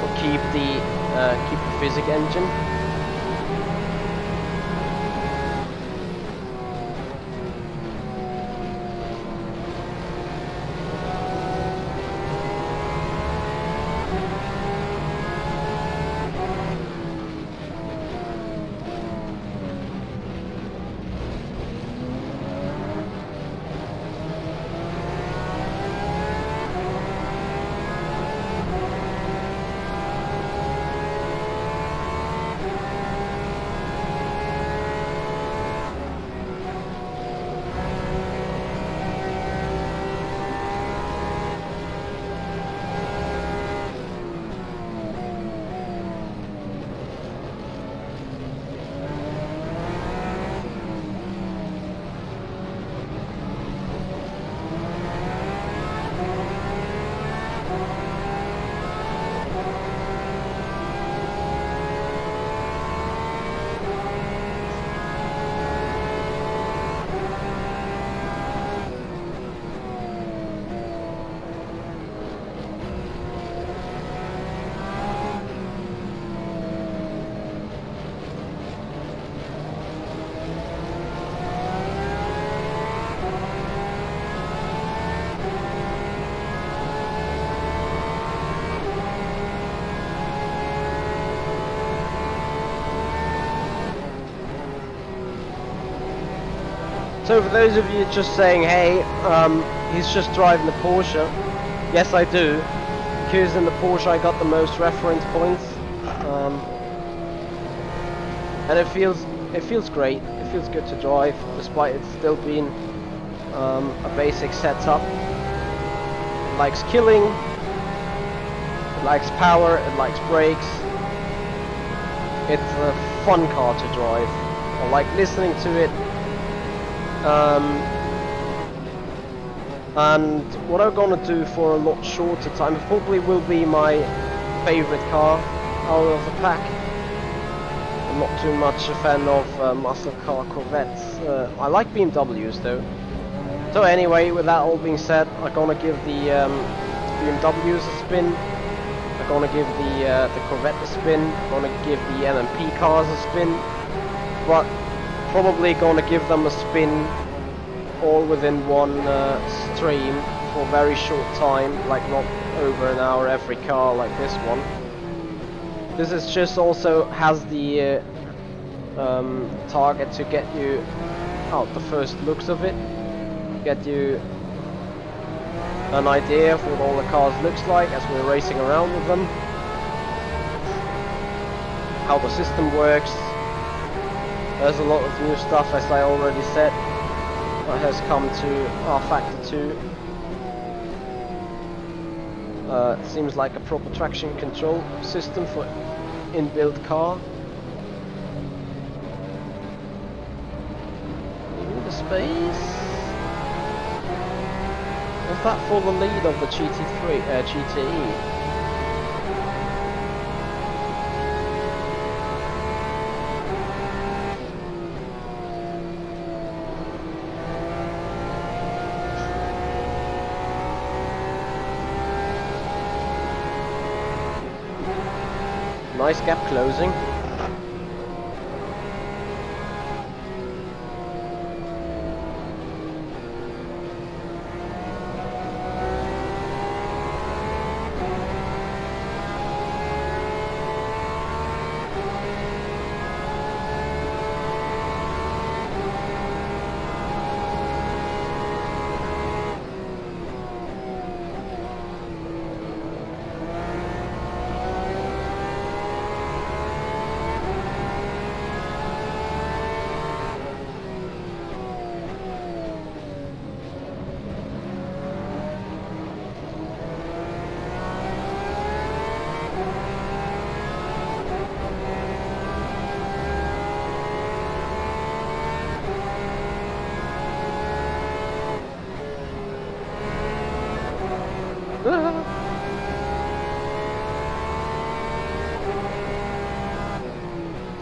or keep the physics engine. So for those of you just saying, hey, he's just driving the Porsche, yes I do, because in the Porsche I got the most reference points, and it feels great, it feels good to drive, despite it still being a basic setup. It likes killing, it likes power, it likes brakes, it's a fun car to drive, I like listening to it. And what I'm gonna do for a lot shorter time, it probably will be my favorite car out of the pack. I'm not too much a fan of muscle car Corvettes. I like BMWs though. So anyway, with that all being said, I'm gonna give the BMWs a spin. I'm gonna give the Corvette a spin. I'm gonna give the LMP cars a spin. But probably gonna give them a spin all within one stream for a very short time, like not over an hour every car like this one. This is just also has the target to get you out the first looks of it, get you an idea of what all the cars looks like as we're racing around with them, how the system works. There's a lot of new stuff, as I already said, that has come to rFactor 2. Seems like a proper traction control system for inbuilt car. In the space. Was that for the lead of the GTE? Nice gap closing.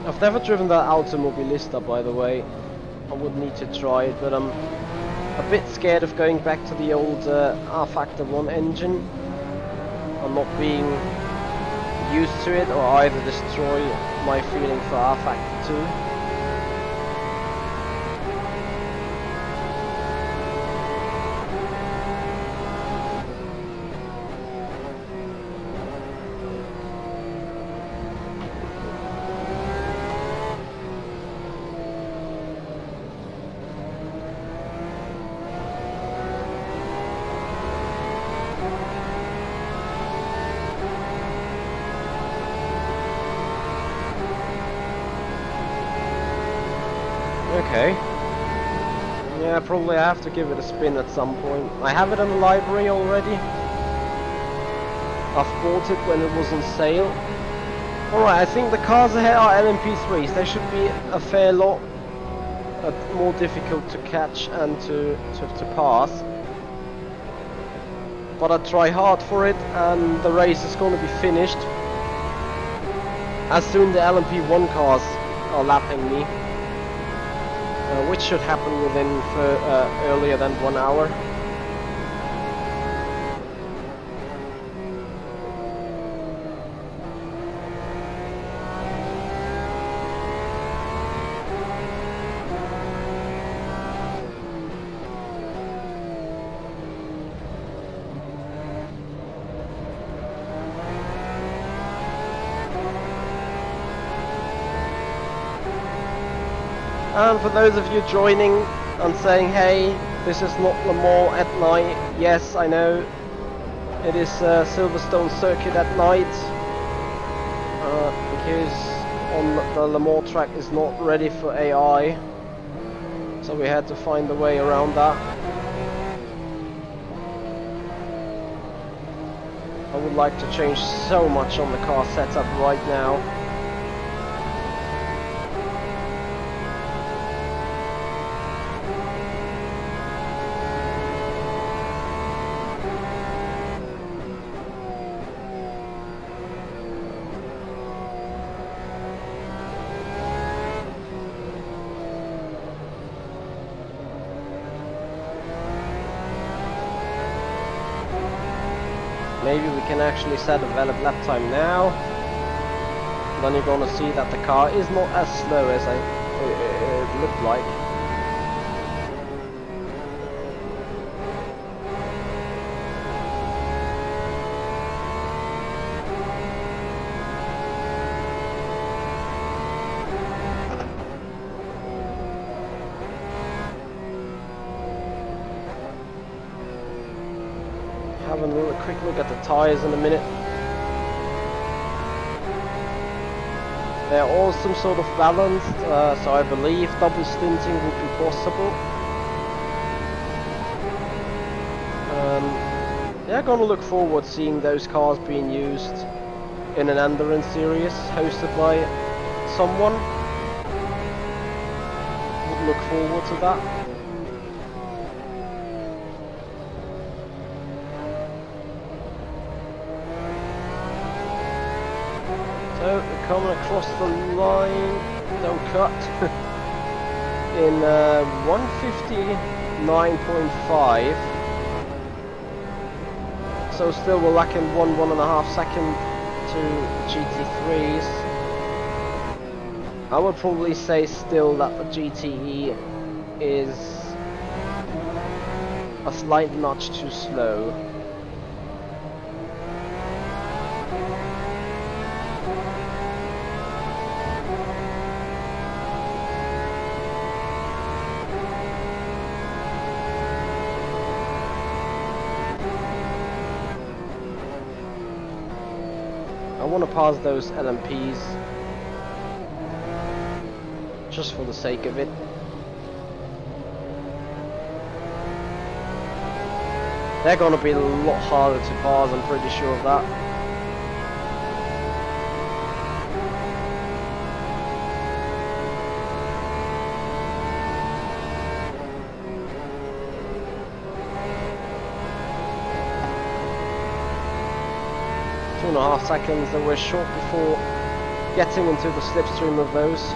I've never driven that Automobilista, by the way. I would need to try it, but I'm a bit scared of going back to the old rFactor 1 engine and not being used to it, or either destroy my feeling for rFactor 2. Okay. Yeah, probably I have to give it a spin at some point. I have it in the library already. I've bought it when it was on sale. Alright, I think the cars ahead are LMP3s. They should be a fair lot more difficult to catch and to pass. But I try hard for it, and the race is going to be finished as soon the LMP1 cars are lapping me. Which should happen within earlier than 1 hour. And for those of you joining and saying, hey, this is not Le Mans at night. Yes, I know. It is Silverstone circuit at night. Because on the Le Mans track is not ready for AI. So we had to find a way around that. I would like to change so much on the car setup right now. Maybe we can actually set a valid lap time now. Then you're gonna see that the car is not as slow as it looked like. Having a quick look at the tyres in a minute. They're all some sort of balanced, so I believe double stinting would be possible. Yeah, gonna look forward seeing those cars being used in an endurance series hosted by someone. Would look forward to that. So we're coming across the line, don't cut, in 1:59.5. So still we're lacking 1.5 seconds to GT3s. I would probably say still that the GTE is a slight notch too slow. I want to pass those LMPs just for the sake of it. They're going to be a lot harder to pass, I'm pretty sure of that. .5 seconds, and we're short before getting into the slipstream of those.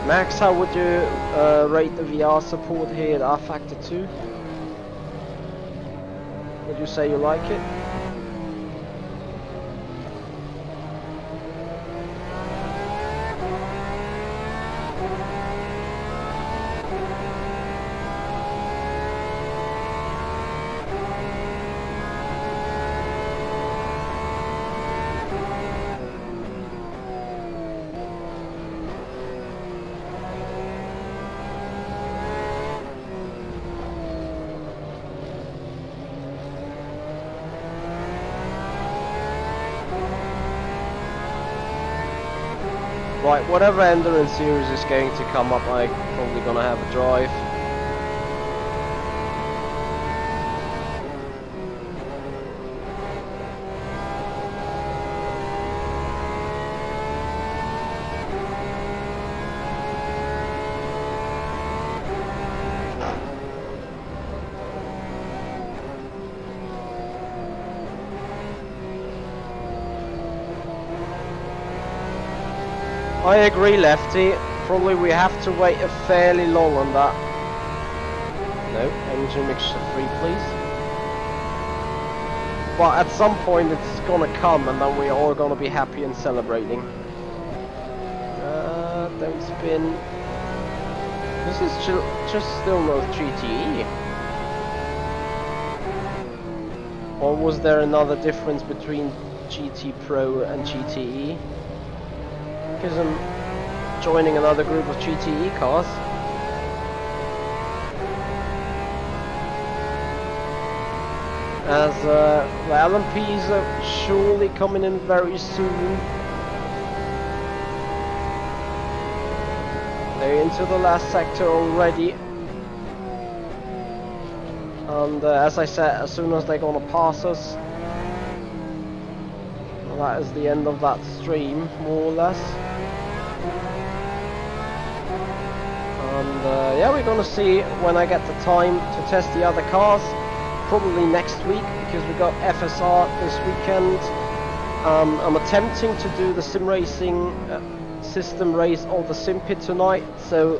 Max, how would you rate the VR support here at rFactor 2? Would you say you like it? Right, whatever endurance series is going to come up, I'm probably gonna have a drive. I agree, Lefty. Probably we have to wait a fairly long on that. No, engine mixture 3 please. But at some point it's gonna come and then we are all gonna be happy and celebrating. Don't spin. This is just still no GTE. Or was there another difference between GT Pro and GTE? Because I'm joining another group of GTE cars. As the LMPs are surely coming in very soon. They're into the last sector already. And as I said, as soon as they're gonna pass us, that is the end of that stream, more or less. And yeah, we're gonna see when I get the time to test the other cars. Probably next week, because we got FSR this weekend. I'm attempting to do the sim racing system race of the sim pit tonight. So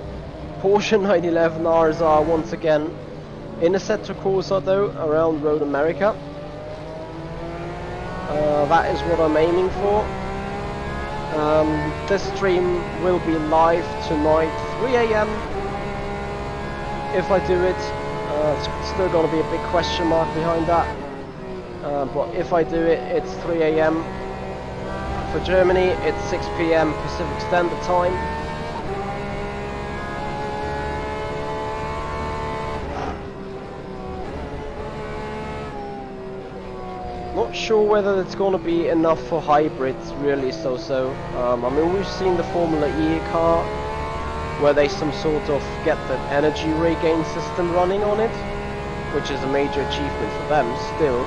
Porsche 911 RSR once again in a Assetto Corsa though, around Road America. That is what I'm aiming for. This stream will be live tonight, 3 AM. If I do it, it's still going to be a big question mark behind that. But if I do it, it's 3 AM. For Germany, it's 6 PM Pacific Standard Time. Not sure whether it's going to be enough for hybrids, really. I mean, we've seen the Formula E car where they some sort of get the energy regain system running on it, which is a major achievement for them still.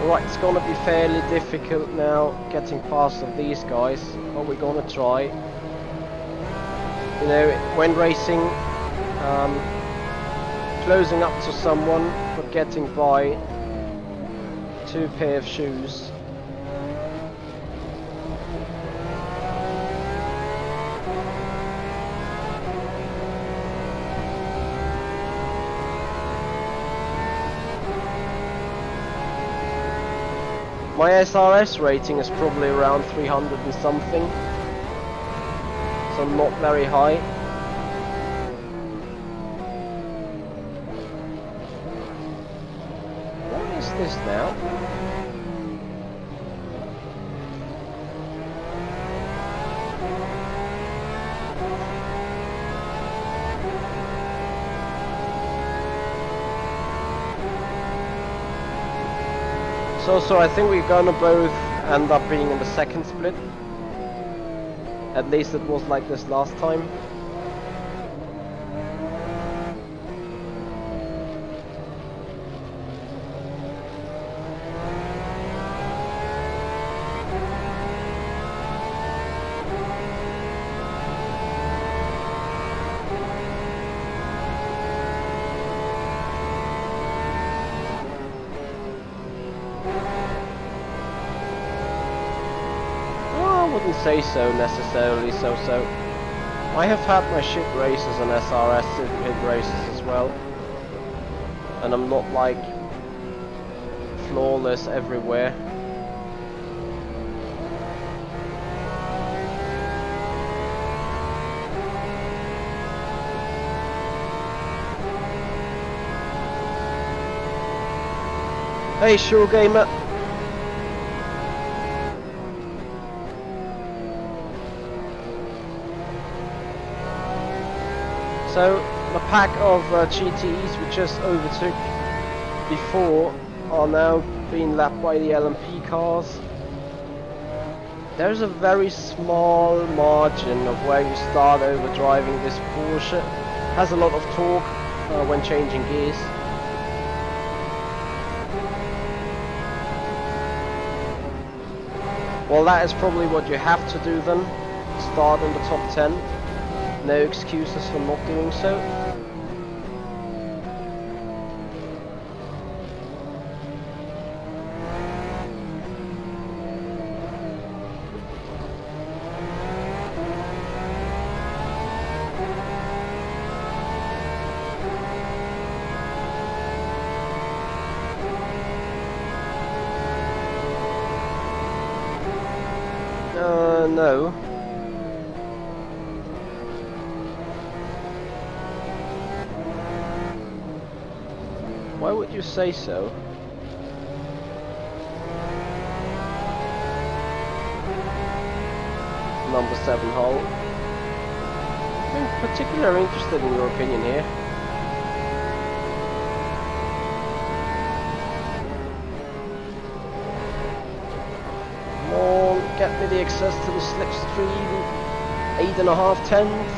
Right, it's going to be fairly difficult now getting past of these guys, but we're going to try. You know, when racing, closing up to someone but getting by 2 pair of shoes. My SRS rating is probably around 300 and something. so not very high. What is this now? So I think we're gonna both end up being in the second split. At least it was like this last time. Say so necessarily, so. I have had my shit races and SRS Zakspeed races as well, and I'm not like flawless everywhere. Hey, Sure Gamer. So the pack of GTEs we just overtook before are now being lapped by the LMP cars. There's a very small margin of where you start over driving this Porsche. Has a lot of torque when changing gears. Well, that is probably what you have to do then. Start in the top 10. No excuses for not doing so. No. Why would you say so? Number 7 hole. I'm particularly interested in your opinion here. Come on, get me the access to the slipstream. 8.5 tenths.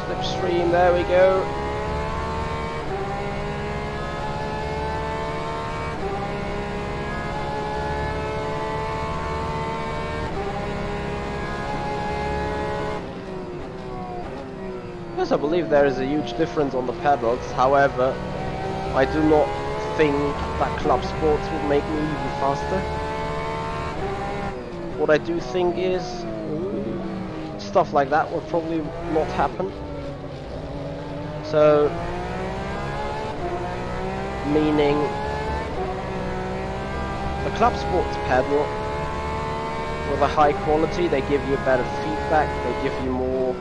Slipstream, there we go. Yes, I believe there is a huge difference on the pedals. However, I do not think that club sports would make me even faster. What I do think is stuff like that will probably not happen. So, meaning the club sports pedal with a high quality, they give you better feedback, they give you more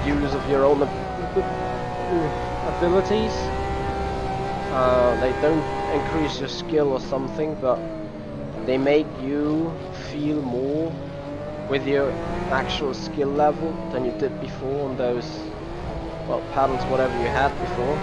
use of your own abilities. They don't increase your skill or something, but they make you feel more with your actual skill level than you did before on those, well, paddles, whatever you had before.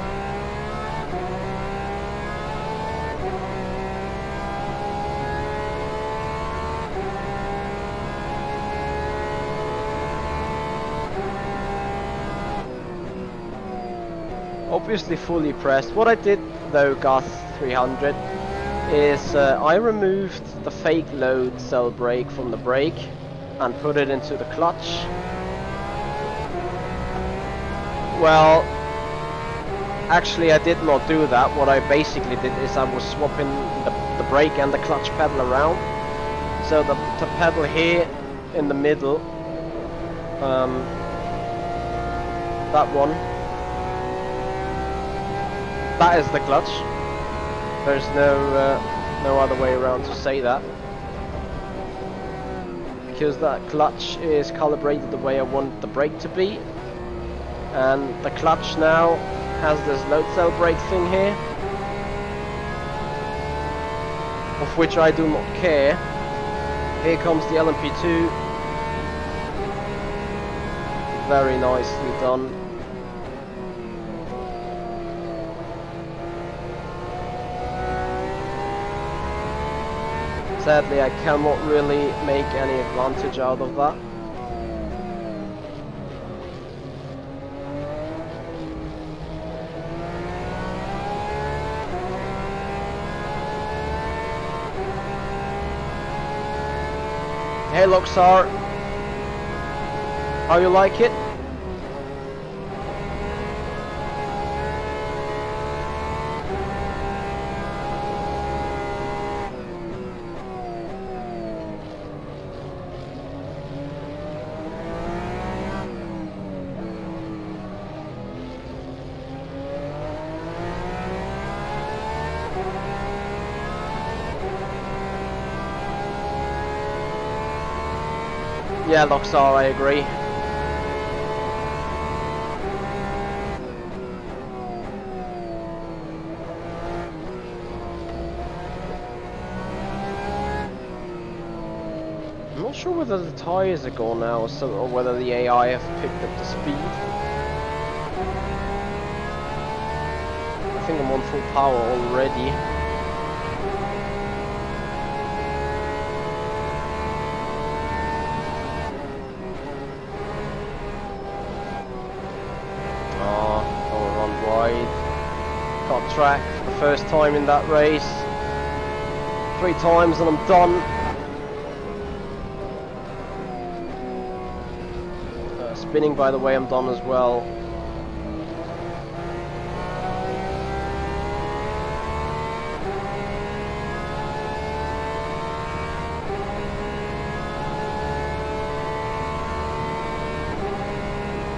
Obviously fully pressed. What I did though, Gus 300, is I removed the fake load cell brake from the brake and put it into the clutch. Well, actually I did not do that. What I basically did is I was swapping the brake and the clutch pedal around. So the pedal here in the middle, that one, That is the clutch. There's no other way around to say that. Because that clutch is calibrated the way I want the brake to be. And the clutch now has this load cell brake thing here, of which I do not care. Here comes the LMP2. Very nicely done. Sadly, I cannot really make any advantage out of that. Hey Loxar, how you like it? Yeah, Loxar, I agree. I'm not sure whether the tyres are gone now or whether the AI have picked up the speed. I think I'm on full power already. Got track for the first time in that race. 3 times and I'm done. Spinning, by the way, I'm done as well.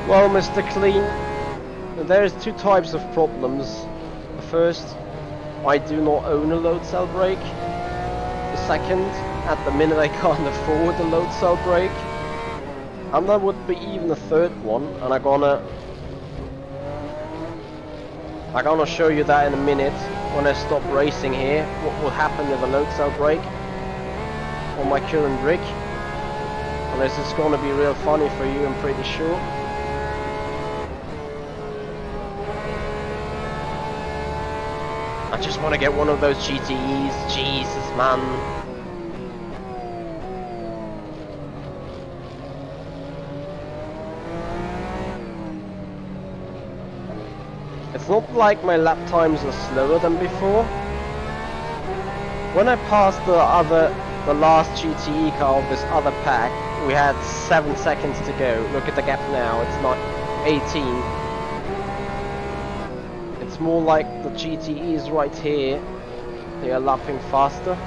Well, Mr. Clean, there's 2 types of problems. First, I do not own a load cell brake. The second, at the minute I can't afford a load cell brake. And there would be even a third one, and I'm gonna show you that in a minute when I stop racing here. What will happen with a load cell brake on my current rig. And this is gonna be real funny for you, I'm pretty sure. I just want to get one of those GTEs, Jesus man. It's not like my lap times are slower than before. When I passed the last GTE car of this other pack, we had 7 seconds to go. Look at the gap now, it's not 18. It's more like the GTEs right here, they are lapping faster.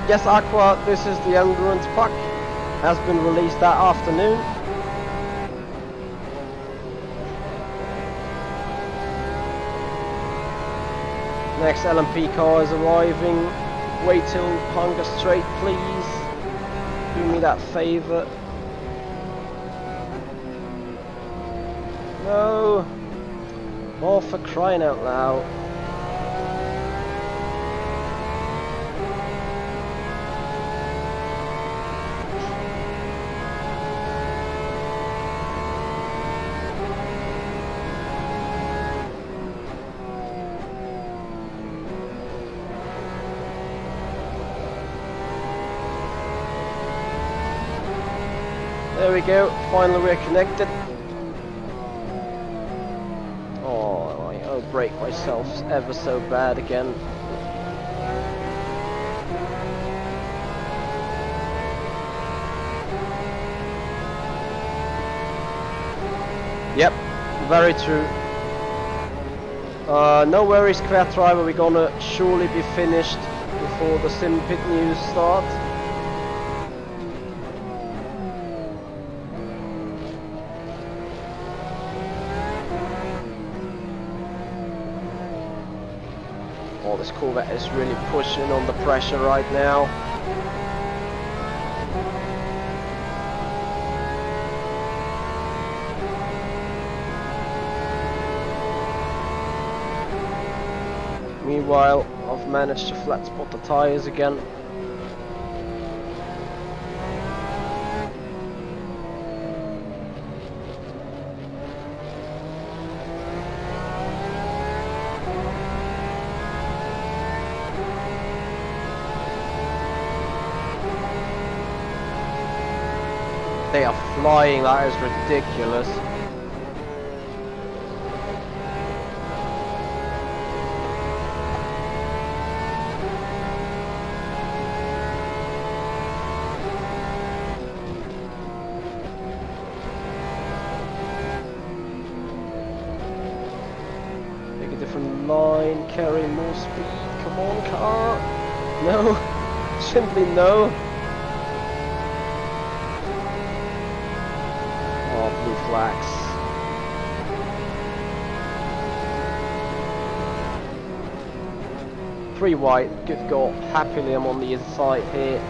Yes, Aqua, this is the Endurance pack, has been released that afternoon. Next LMP car is arriving. Wait till hunger straight, please. Do me that favor. No. Oh, for crying out loud. There we go, finally we're connected. Oh, I'll break myself ever so bad again. Yep, very true. No worries, Quert driver, we're gonna surely be finished before the sim pit news start. Oh, this Corvette is really pushing on the pressure right now. Meanwhile, I've managed to flat spot the tires again. They are flying, that is ridiculous. Take a different line, carry more speed, come on car. No, simply no. Blue flags. Three white, good goal. Happily I'm on the inside here.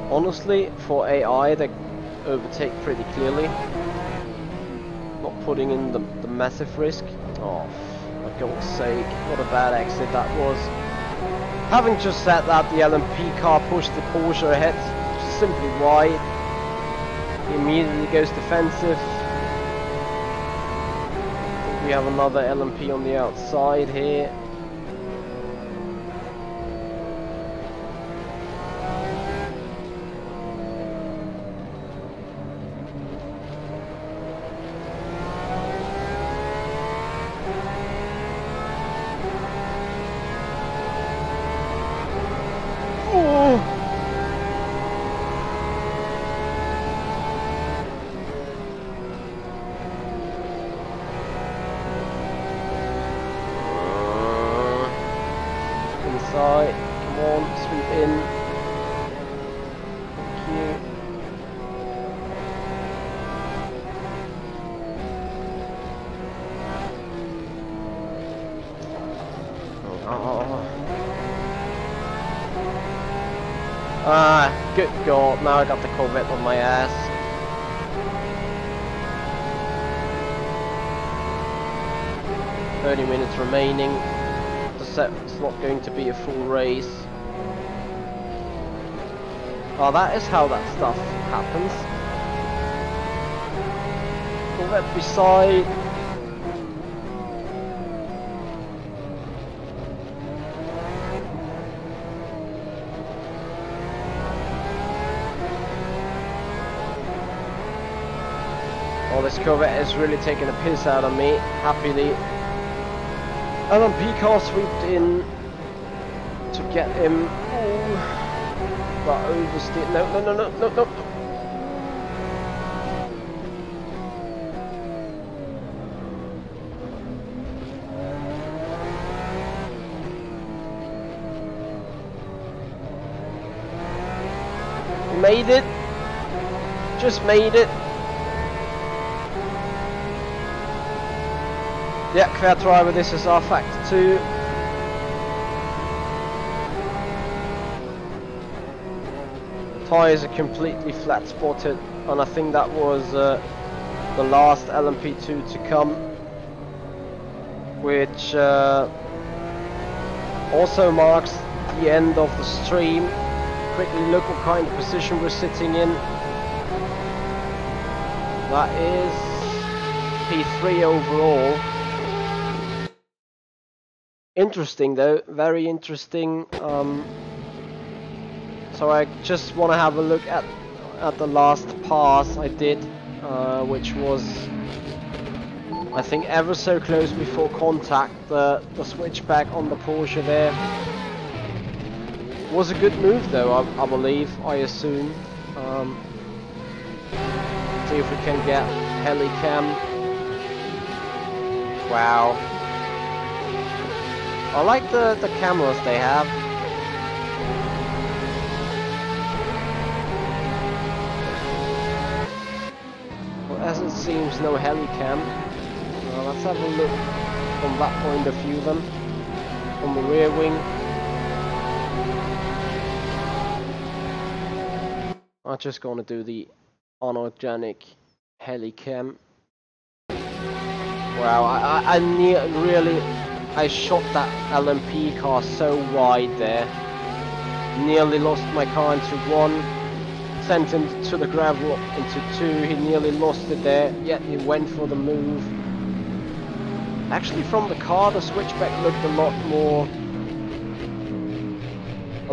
Honestly, for AI, they overtake pretty clearly. Not putting in the massive risk. Oh, for God's sake, what a bad exit that was. Having just said that, the LMP car pushed the Porsche ahead, just simply wide. He immediately goes defensive. I think we have another LMP on the outside here. Inside, come on, sweep in. Thank you. Ah, good God, now I got the Corvette on my ass. "30 minutes remaining. It's not going to be a full race." Oh, that is how that stuff happens. Corvette beside. Oh, this Corvette is really taking a piss out of me, happily. LMP car swooped in to get him. Oh, but oversteered. No. Made it. Just made it. Yeah, Quert driver, this is rFactor 2. Tyres are completely flat spotted, and I think that was the last LMP2 to come, which also marks the end of the stream. Quickly look what kind of position we're sitting in. That is P3 overall. Interesting though, very interesting. So I just want to have a look at the last pass I did, which was, I think, ever so close before contact. The switchback on the Porsche there was a good move though, I believe, I assume. See if we can get helicam. Wow. I like the cameras they have. Well, as it seems, no helicam. Let's have a look from that point of view then. On the rear wing. I'm just gonna do the unorganic helicam. Wow, I shot that LMP car so wide there. Nearly lost my car into one. Sent him to the gravel into two. He nearly lost it there, yet he went for the move. Actually, from the car, the switchback looked a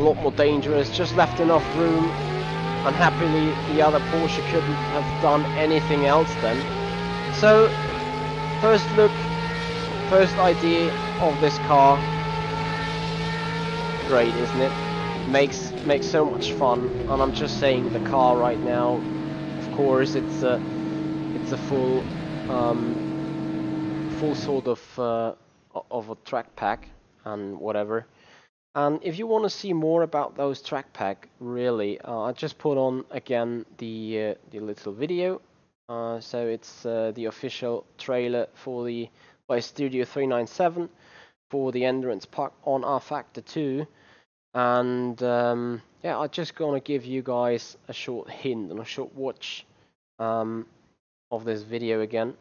lot more dangerous. Just left enough room. Unhappily, the other Porsche couldn't have done anything else then. So, first look, first idea of this car. Great, isn't it? Makes so much fun. And I'm just saying the car right now. Of course, it's a full sort of a track pack and whatever. And if you want to see more about those track pack, really, I just put on again the little video. So it's the official trailer for by Studio 397 for the Endurance Pack on rFactor 2. And yeah, I'm just gonna give you guys a short hint and a short watch of this video again.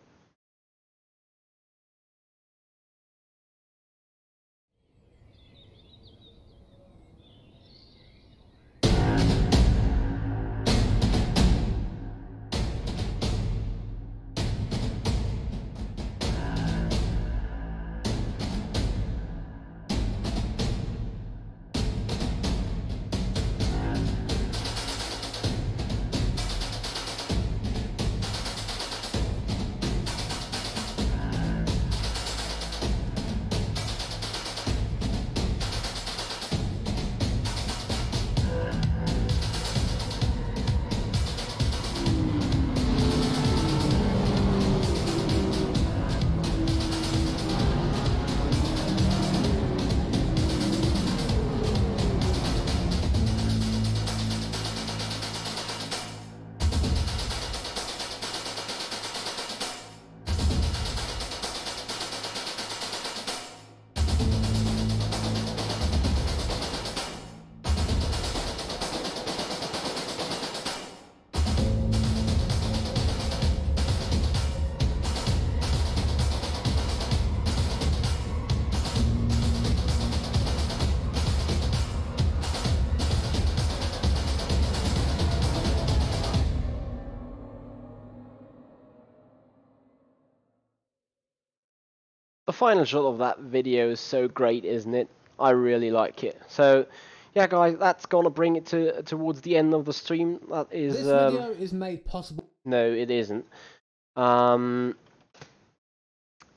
The final shot of that video is so great, isn't it? I really like it. So, yeah, guys, that's gonna bring it towards the end of the stream. That is. This video is made possible. No, it isn't.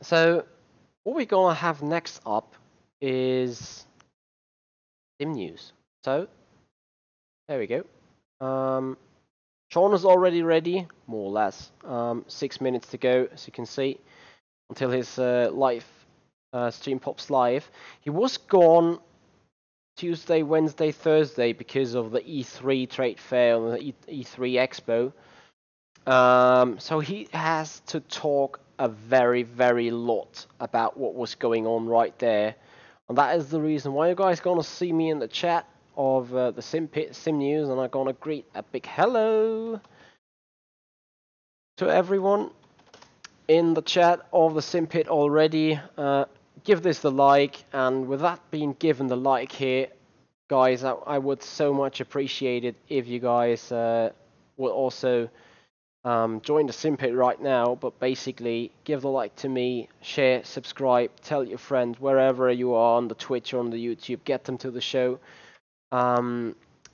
So, what we're gonna have next up is sim news. So, there we go. Sean is already ready, more or less. 6 minutes to go, as you can see, until his live stream pops live. He was gone Tuesday, Wednesday, Thursday because of the E3 trade fair and the E3 Expo. So he has to talk a very, very lot about what was going on right there. And that is the reason why you guys gonna see me in the chat of the Sim News, and I'm gonna greet a big hello to everyone in the chat of the Sim Pit already. Give this the like, and with that being given the like here, guys, I would so much appreciate it if you guys would also Join the sim pit right now, but basically give the like to me, share, subscribe, tell your friends wherever you are on the Twitch or on the YouTube, get them to the show.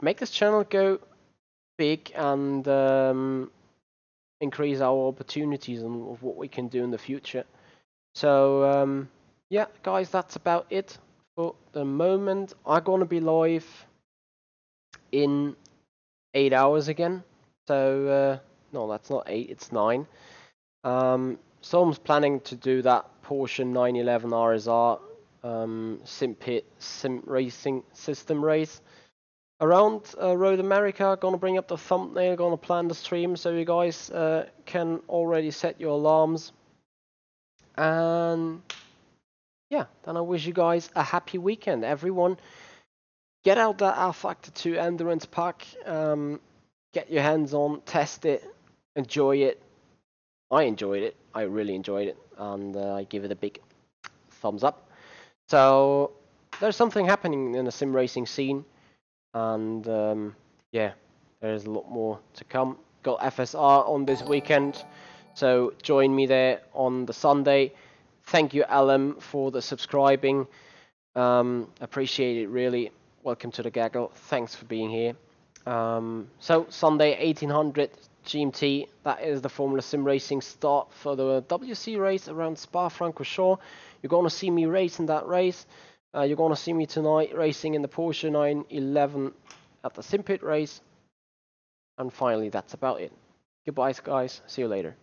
Make this channel go big and increase our opportunities of what we can do in the future. So yeah, guys, that's about it for the moment. I'm gonna be live in 8 hours again. So no, that's not 8, it's 9. So I'm planning to do that Porsche 911 RSR sim racing system race around Road America. Gonna bring up the thumbnail, gonna plan the stream so you guys can already set your alarms. And yeah, then I wish you guys a happy weekend. Everyone, get out that rFactor 2 Endurance Pack. Get your hands on, test it, enjoy it. I enjoyed it. I really enjoyed it, and I give it a big thumbs up. So there's something happening in the sim racing scene, and yeah, there's a lot more to come. Got FSR on this weekend, so join me there on the Sunday. Thank you, Alan, for the subscribing. Appreciate it really. Welcome to the gaggle. Thanks for being here. So Sunday 1800 GMT, that is the Formula Sim Racing start for the WC race around Spa-Francorchamps. You're going to see me race in that race. You're going to see me tonight racing in the Porsche 911 at the Sim Pit race. And finally, that's about it. Goodbye, guys. See you later.